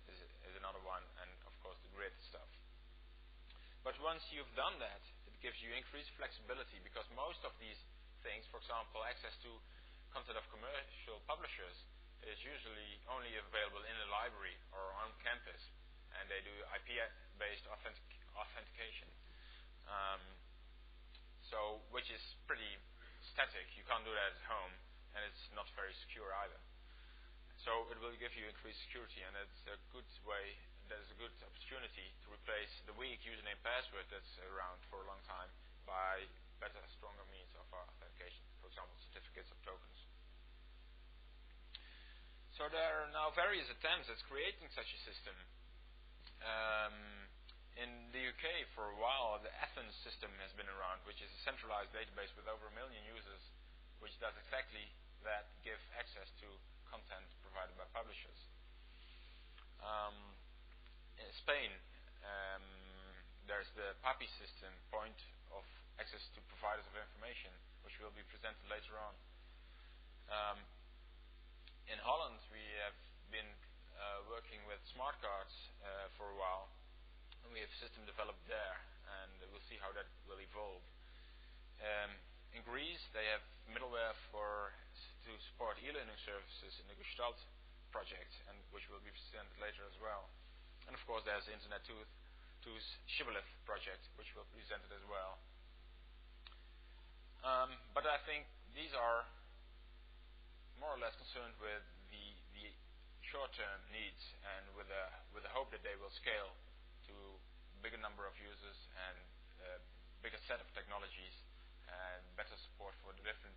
is another one, and of course the grid stuff. But once you've done that, it gives you increased flexibility, because most of these things, for example, access to content of commercial publishers, is usually only available in a library or on campus, and they do IP-based authentication. So, which is pretty static. You can't do that at home, and it's not very secure either. So it will give you increased security, and it's a good way. There's a good opportunity to replace the weak username password that's around for a long time by better, stronger means of authentication. For example, certificates of tokens. So there are now various attempts at creating such a system. In the UK, for a while, the Athens system has been around, which is a centralized database with over 1 million users, which does exactly that, give access to content provided by publishers. In Spain, there's the PAPI system, point of access to providers of information, which will be presented later on. In Holland, we have been working with smart cards for a while, and we have a system developed there, and we'll see how that will evolve. In Greece, they have middleware to support e-learning services in the Gestalt project, and which will be presented later as well. And of course, there's the Internet 2's Shibboleth project, which will be presented as well. But I think these are more or less concerned with the short-term needs, and with the hope that they will scale to a bigger number of users and a bigger set of technologies and better support for the different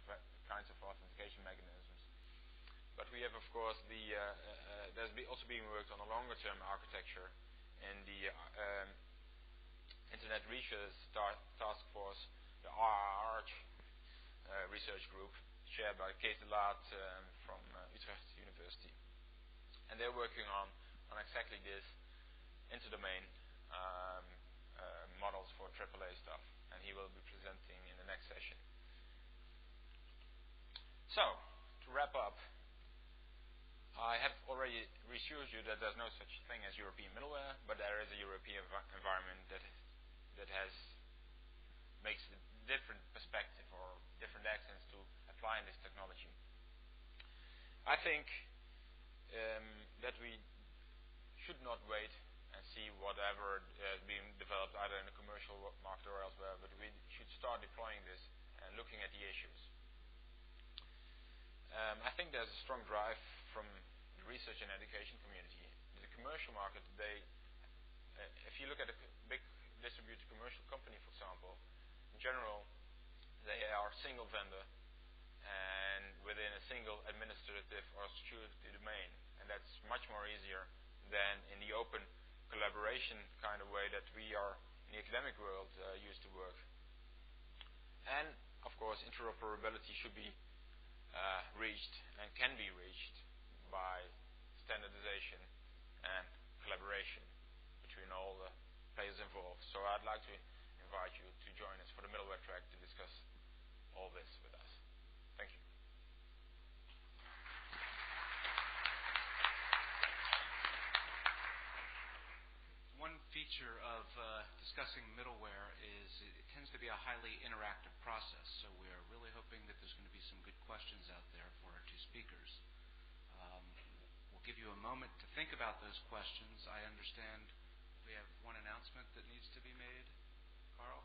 kinds of authentication mechanisms. But we have, of course, there's also being worked on a longer-term architecture in the Internet Research Task Force, the ARCH research group, chaired by Kees de Laat from Utrecht University. And they're working on exactly this inter-domain models for AAA stuff, and he will be presenting in the next session. So, to wrap up, I have already reassured you that there's no such thing as European middleware, but there is a European environment that makes a different perspective or different accents to applying this technology. I think that we should not wait and see whatever is being developed either in the commercial market or elsewhere, but we should start deploying this and looking at the issues. I think there's a strong drive from the research and education community. The commercial market, they if you look at a big distributed commercial company, for example, in general, they are single vendor and within a single administrative or security domain. And that's much more easier than in the open collaboration kind of way that we are in the academic world used to work. And of course, interoperability should be reached and can be reached by standardization and collaboration between all the players involved. So I'd like to invite you to join us for the middleware track to discuss all this with us. Thank you. One feature of discussing middleware is it tends to be a highly interactive process. So we are really hoping that there's going to be some good questions out there for our two speakers. We'll give you a moment to think about those questions. I understand we have one announcement that needs to be made. Carl?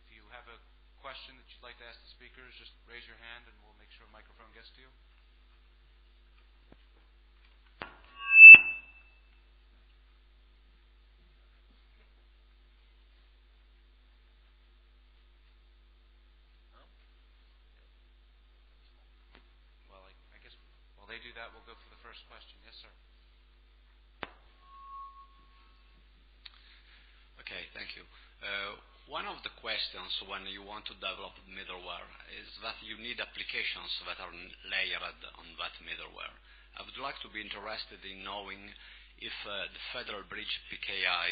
If you have a question that you'd like to ask the speakers, just raise your hand and we'll make sure a microphone gets to you. Well, I guess while they do that, we'll go for the first question. Yes, sir. Okay, thank you. One of the questions when you want to develop middleware is that you need applications that are layered on that middleware. I would like to be interested in knowing if the Federal Bridge PKI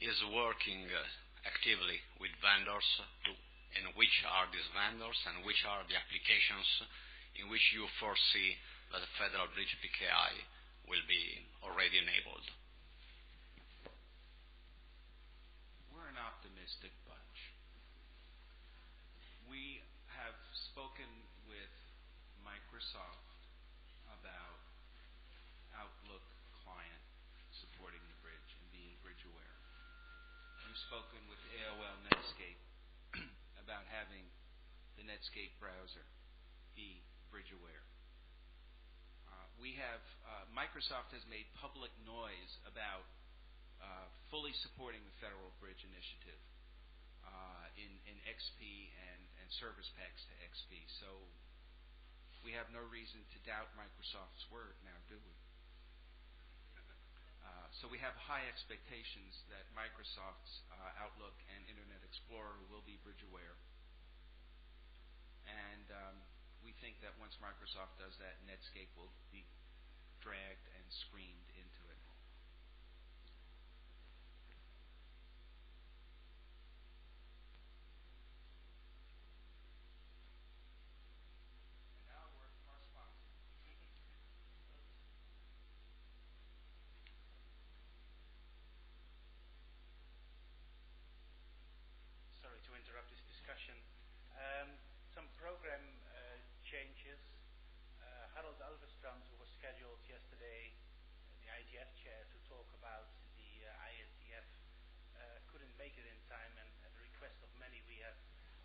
is working actively with vendors, and which are these vendors and which are the applications in which you foresee that the Federal Bridge PKI will be already enabled. We're an optimistic bunch. We have spoken with Microsoft about Outlook client supporting the bridge and being bridge aware. We've spoken with AOL Netscape about having the Netscape browser be bridge aware. Microsoft has made public noise about fully supporting the Federal Bridge Initiative in XP and service packs to XP. So we have no reason to doubt Microsoft's word now, do we? So we have high expectations that Microsoft's Outlook and Internet Explorer will be bridge aware. And we think that once Microsoft does that, Netscape will be dragged and screened into it. And now we're our sponsor. Sorry to interrupt this discussion. Some program changes. Harold Alverstrand, who was scheduled yesterday, the IGF chair, to talk about the ISDF, couldn't make it in time, and at the request of many, we have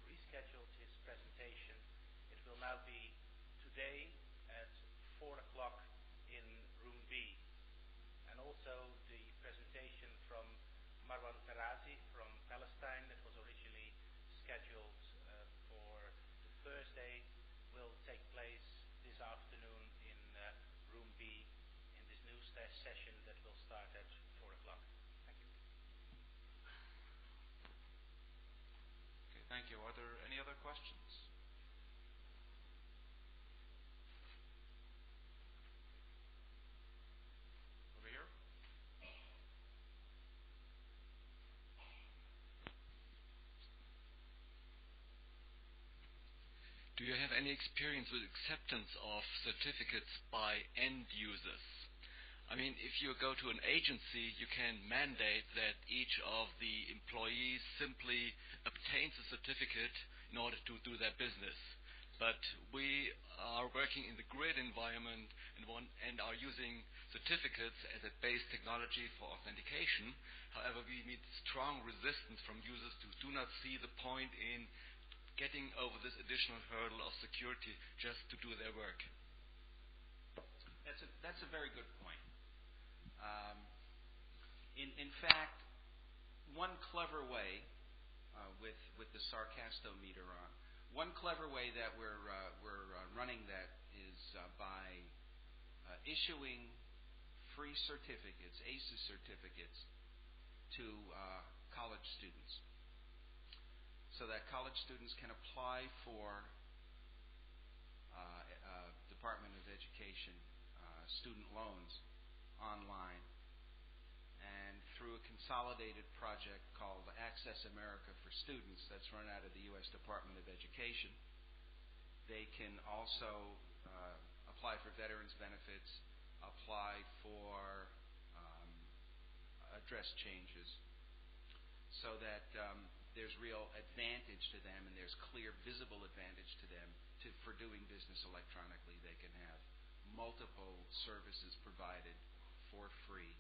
rescheduled his presentation. It will now be today at 4 o'clock in room B. And also the presentation from Marwan Tarazi from Palestine, that was originally scheduled for the Thursday, will take place this afternoon in room B in this new session that will start at 4 o'clock. Thank you. Okay, thank you. Are there any other questions? Over here? Do you have any experience with acceptance of certificates by end users? I mean, if you go to an agency, you can mandate that each of the employees simply obtains a certificate in order to do their business. But we are working in the grid environment and are using certificates as a base technology for authentication. However, we meet strong resistance from users who do not see the point in getting over this additional hurdle of security just to do their work. That's a very good point. In fact, one clever way, with the sarcastometer on, one clever way that we're running that is by issuing free certificates, ACES certificates, to college students, so that college students can apply for Department of Education student loans online, and through a consolidated project called Access America for Students that's run out of the U.S. Department of Education. They can also apply for veterans benefits, apply for address changes, so that there's real advantage to them, and there's clear, visible advantage to them for doing business electronically. They can have multiple services provided for free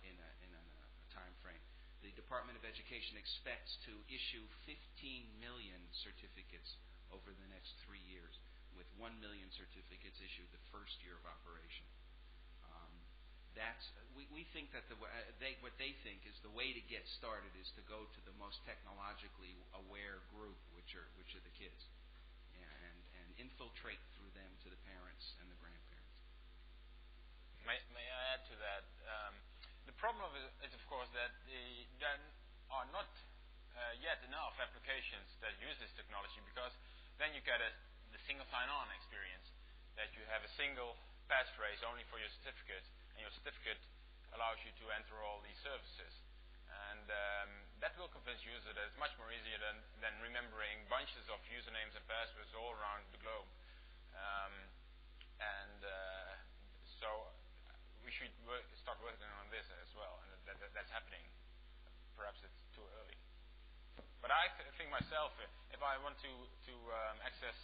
in a time frame. The Department of Education expects to issue 15 million certificates over the next 3 years, with 1 million certificates issued the first year of operation. We think that what they think is the way to get started is to go to the most technologically aware group, which are the kids, and infiltrate through them to the parents and the grandparents. May I add to that? The problem is, of course, that there are not yet enough applications that use this technology, because then you get the single sign-on experience, that you have a single passphrase only for your certificate, and your certificate allows you to enter all these services. And that will convince users that it's much more easier than remembering bunches of usernames and passwords all around the globe. So we should start working on this as well, and that's happening. Perhaps it's too early. But I think myself, if I want to access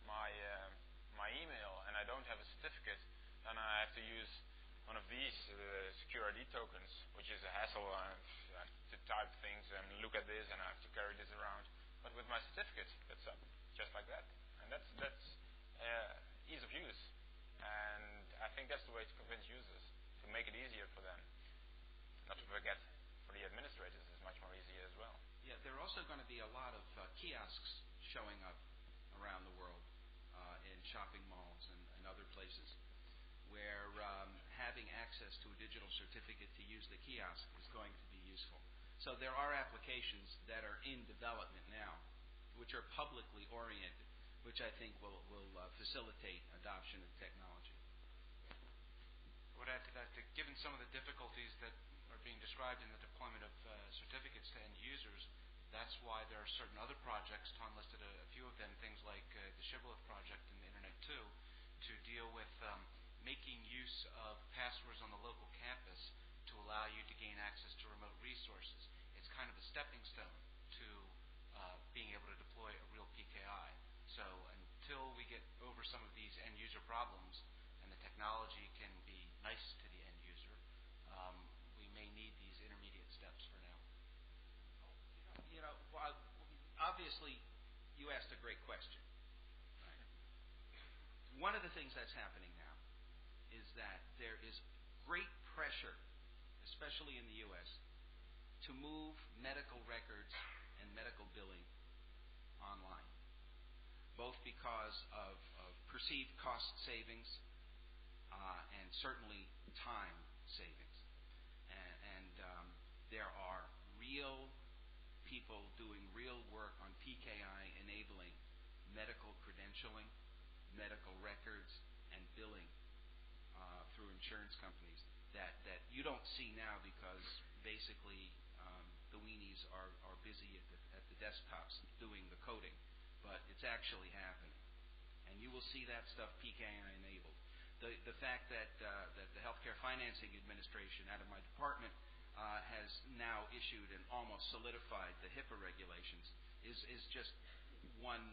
my email and I don't have a certificate, then I have to use one of these secure ID tokens, which is a hassle. I have to type things and look at this, and I have to carry this around. But with my certificate, it's just like that, and that's ease of use. And I think that's the way to convince users, to make it easier for them. Not to forget, for the administrators, it's much more easier as well. Yeah, there are also going to be a lot of kiosks showing up around the world in shopping malls and other places, where having access to a digital certificate to use the kiosk is going to be useful. So there are applications that are in development now, which are publicly oriented, which I think will facilitate adoption of technology. I would add to that, given some of the difficulties that are being described in the deployment of certificates to end users, that's why there are certain other projects. Tom listed a few of them, things like the Shibboleth project and the Internet 2, to deal with making use of passwords on the local campus to allow you to gain access to remote resources. It's kind of a stepping stone to being able to deploy a real PKI. So until we get over some of these end user problems and the technology can be nice to the end user, we may need these intermediate steps for now. Obviously, you asked a great question. Right? One of the things that's happening now is that there is great pressure, especially in the U.S., to move medical records and medical billing online, both because of perceived cost savings and certainly time savings. And there are real people doing real work on PKI enabling medical credentialing, medical records, and billing through insurance companies that you don't see now, because basically the weenies are busy at the desktops doing the coding, but it's actually happening. And you will see that stuff PKI enabled. The fact that the Healthcare Financing Administration out of my department has now issued and almost solidified the HIPAA regulations is just one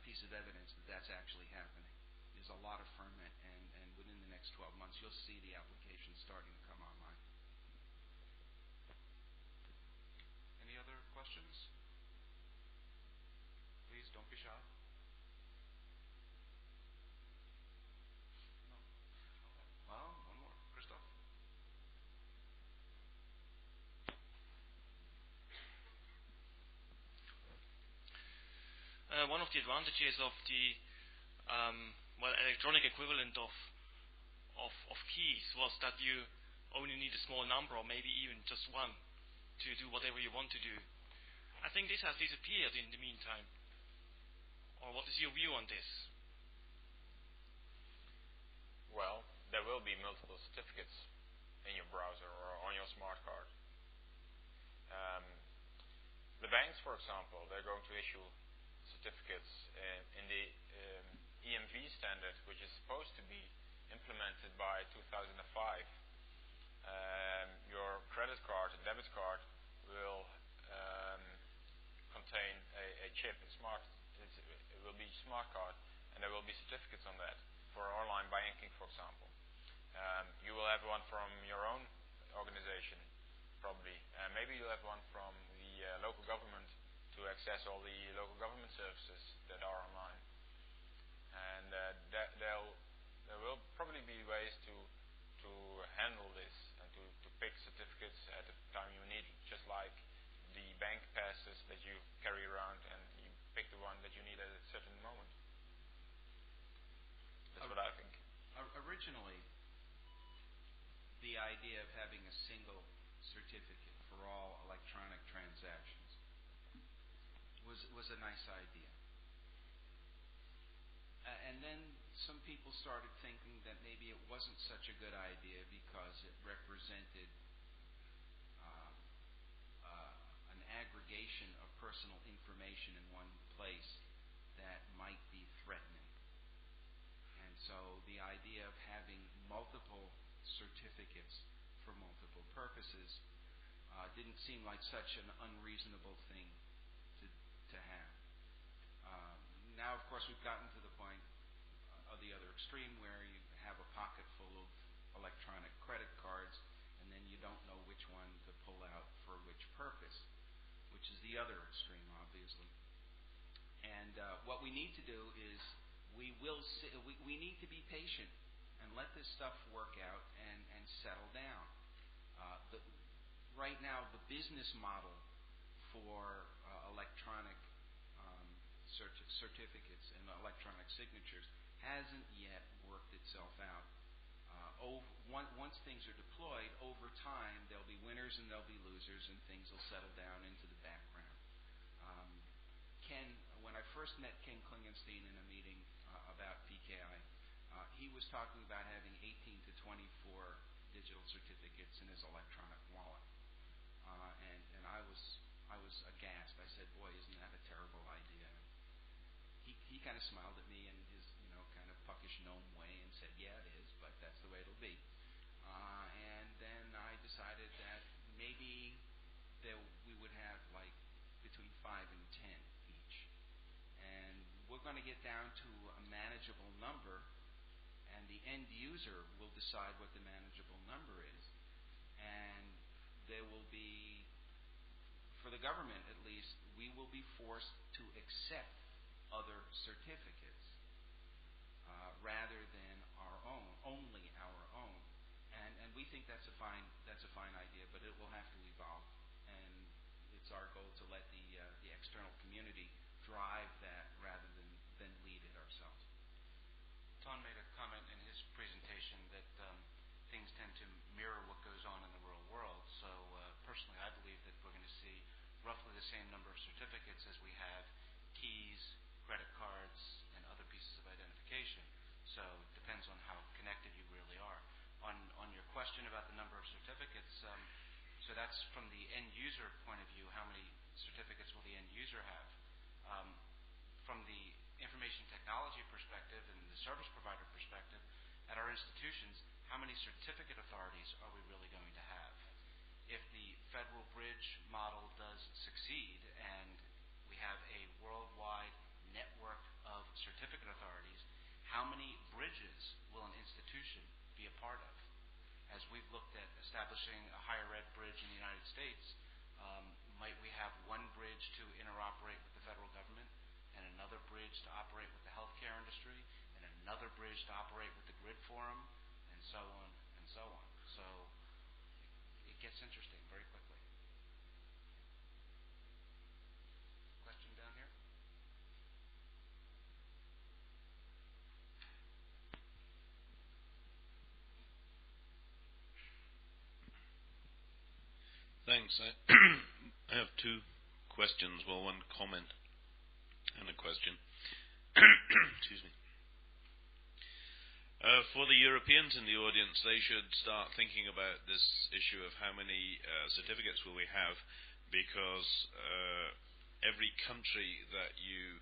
piece of evidence that that's actually happening. is a lot of ferment, and within the next 12 months, you'll see the applications starting to come online. Any other questions? Please don't be shy. No. Okay. Well, one more. Christoph. One of the advantages of the electronic equivalent of keys was that you only need a small number, or maybe even just one, to do whatever you want to do. I think this has disappeared in the meantime. Or what is your view on this? Well, there will be multiple certificates in your browser or on your smart card. The banks, for example, they're going to issue certificates in the EMV standard, which is supposed to be implemented by 2005. Your credit card and debit card will contain a chip, it will be a smart card, and there will be certificates on that for online banking, for example. You will have one from your own organization, probably. Maybe you'll have one from the local government to access all the local government services that are online. And there will probably be ways to handle this and to pick certificates at the time you need it, just like the bank passes that you carry around, and you pick the one that you need at a certain moment. That's what I think. Originally, the idea of having a single certificate for all electronic transactions was a nice idea. And then some people started thinking that maybe it wasn't such a good idea because it represented an aggregation of personal information in one place that might be threatening. And so the idea of having multiple certificates for multiple purposes didn't seem like such an unreasonable thing to have. Now, of course, we've gotten to the point of the other extreme where you have a pocket full of electronic credit cards, and then you don't know which one to pull out for which purpose, which is the other extreme, obviously. And what we need to do is we need to be patient and let this stuff work out and settle down. Right now, the business model for electronic certificates and electronic signatures hasn't yet worked itself out. Once things are deployed, over time, there'll be winners and there'll be losers, and things will settle down into the background. When I first met Ken Klingenstein in a meeting about PKI, he was talking about having 18 to 24 digital certificates in his electronic wallet, and I was aghast. I said, "Boy, isn't that a terrible idea?" He kind of smiled at me in his kind of puckish gnome way and said, "Yeah, it is, but that's the way it'll be." And then I decided that maybe we would have like between 5 and 10 each, and we're going to get down to a manageable number, and the end user will decide what the manageable number is, and there will be, for the government at least, we will be forced to accept other certificates rather than our own, only our own, and we think that's a fine idea, but it will have to evolve, and it's our goal to let the external community drive that rather than lead it ourselves. Ton made a comment in his presentation that things tend to mirror what goes on in the real world. So personally, I believe that we're going to see roughly the same number of certificates as we have keys, credit cards, and other pieces of identification. So it depends on how connected you really are. On your question about the number of certificates, so that's from the end user point of view. How many certificates will the end user have? From the information technology perspective and the service provider perspective, at our institutions, how many certificate authorities are we really going to have? If the federal bridge model does succeed and we have a worldwide network of certificate authorities, how many we've looked at establishing a higher ed bridge in the United States, might we have one bridge to interoperate with the federal government, and another bridge to operate with the healthcare industry, and another bridge to operate with the grid forum, and so on and so on. So it gets interesting very quickly. Question down here? Thanks. I have two questions. Well, one comment and a question. Excuse me. For the Europeans in the audience, they should start thinking about this issue of how many certificates will we have, because every country that you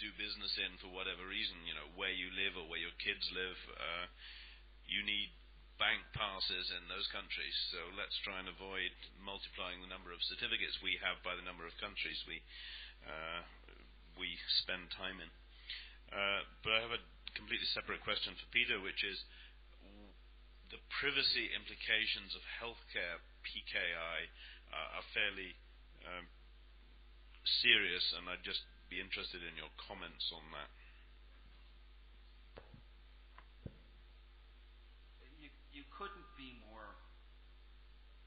do business in, for whatever reason, where you live or where your kids live, you need bank passes in those countries. So let's try and avoid multiplying the number of certificates we have by the number of countries we spend time in. But I have a completely separate question for Peter, which is the privacy implications of healthcare PKI are fairly serious, and I'd just be interested in your comments on that. You couldn't be more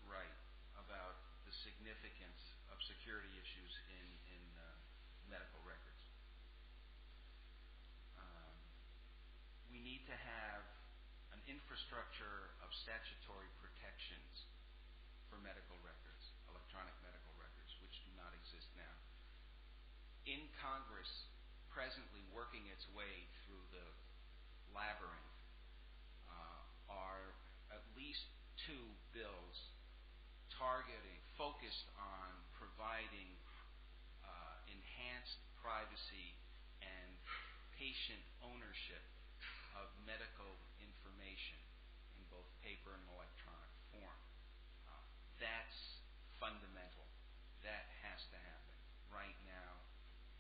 right about the significance of security issues in medical records. We need to have an infrastructure of statutory protections for medical records, electronic medical records, which do not exist now. In Congress, presently working its way through the labyrinth, are at least two bills focused on providing enhanced privacy and patient ownership of medical information in both paper and electronic form. That's fundamental. That has to happen. Right now,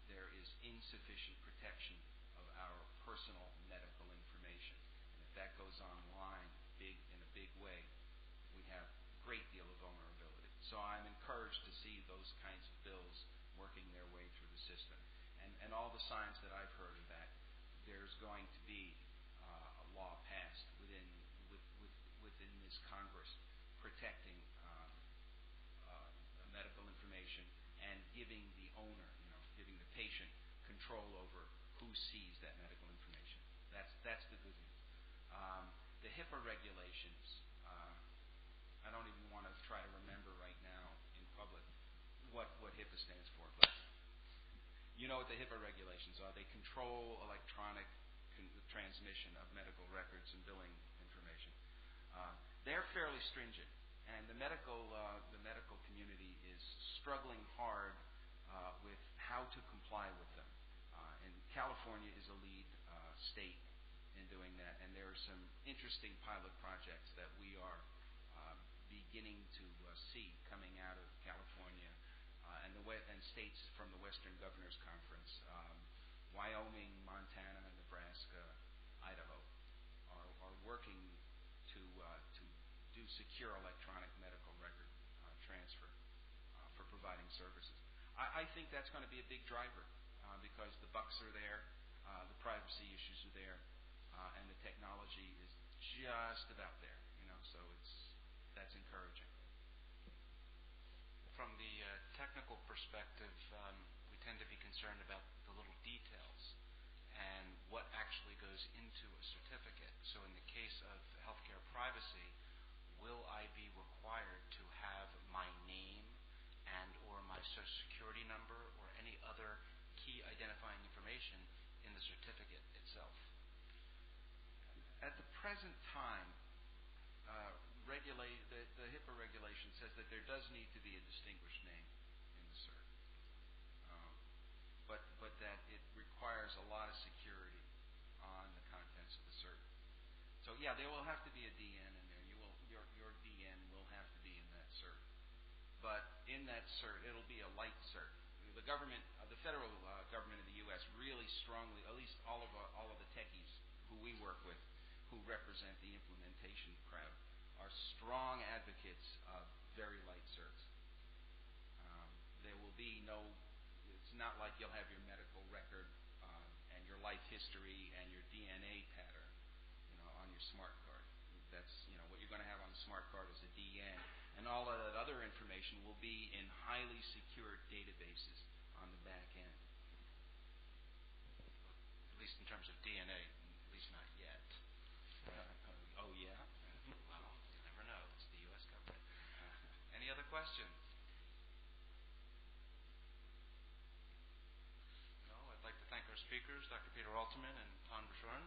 there is insufficient protection of our personal medical information. And if that goes online in a big way, we have a great deal of vulnerability. So I'm encouraged to see those kinds of bills working their way through the system. And all the signs that I've heard of that, there's going to be a law passed within this Congress protecting medical information and giving the owner, giving the patient control over who sees that medical information. That's the good news. The HIPAA regulations, I don't even want to try to remember right now in public what HIPAA stands for, but you know what the HIPAA regulations are. They control electronic transmission of medical records and billing information. They're fairly stringent, and the medical community is struggling hard with how to comply with them. And California is a lead state in doing that, and there are some interesting pilot projects that we are beginning to see coming out of California and states from the Western Governors Conference. Wyoming, Montana, Nebraska, Idaho are working to do secure electronic medical record transfer for providing services. I think that's going to be a big driver because the bucks are there, the privacy issues are there, and the technology is just about there. So that's encouraging. From the technical perspective, we tend to be concerned about the little details and what actually goes into a certificate. So in the case of healthcare privacy, will I be required to have my name and or my social security number or any other key identifying information in the certificate itself? At the present time, the HIPAA regulation says that there does need to be a distinguished name in the cert, but that it requires a lot of security on the contents of the cert. So yeah, there will have to be a DN in there. Your DN will have to be in that cert, but in that cert, it'll be a light cert. The government, the federal government in the U.S. really strongly, at least all of the techies who we work with, who represent the implementation crowd, are strong advocates of very light certs. There will be no, it's not like you'll have your medical record and your life history and your DNA pattern, on your smart card. That's, what you're going to have on the smart card is a DN. And all of that other information will be in highly secured databases on the back end. At least in terms of DNA, at least not yet. Oh, yeah? Well, you never know. It's the U.S. government. Any other questions? No, I'd like to thank our speakers, Dr. Peter Alterman and Ton Bashorn.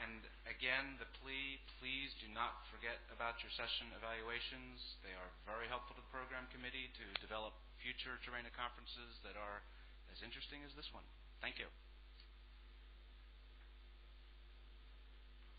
And again, the plea, please do not forget about your session evaluations. They are very helpful to the program committee to develop future TERENA conferences that are as interesting as this one. Thank you.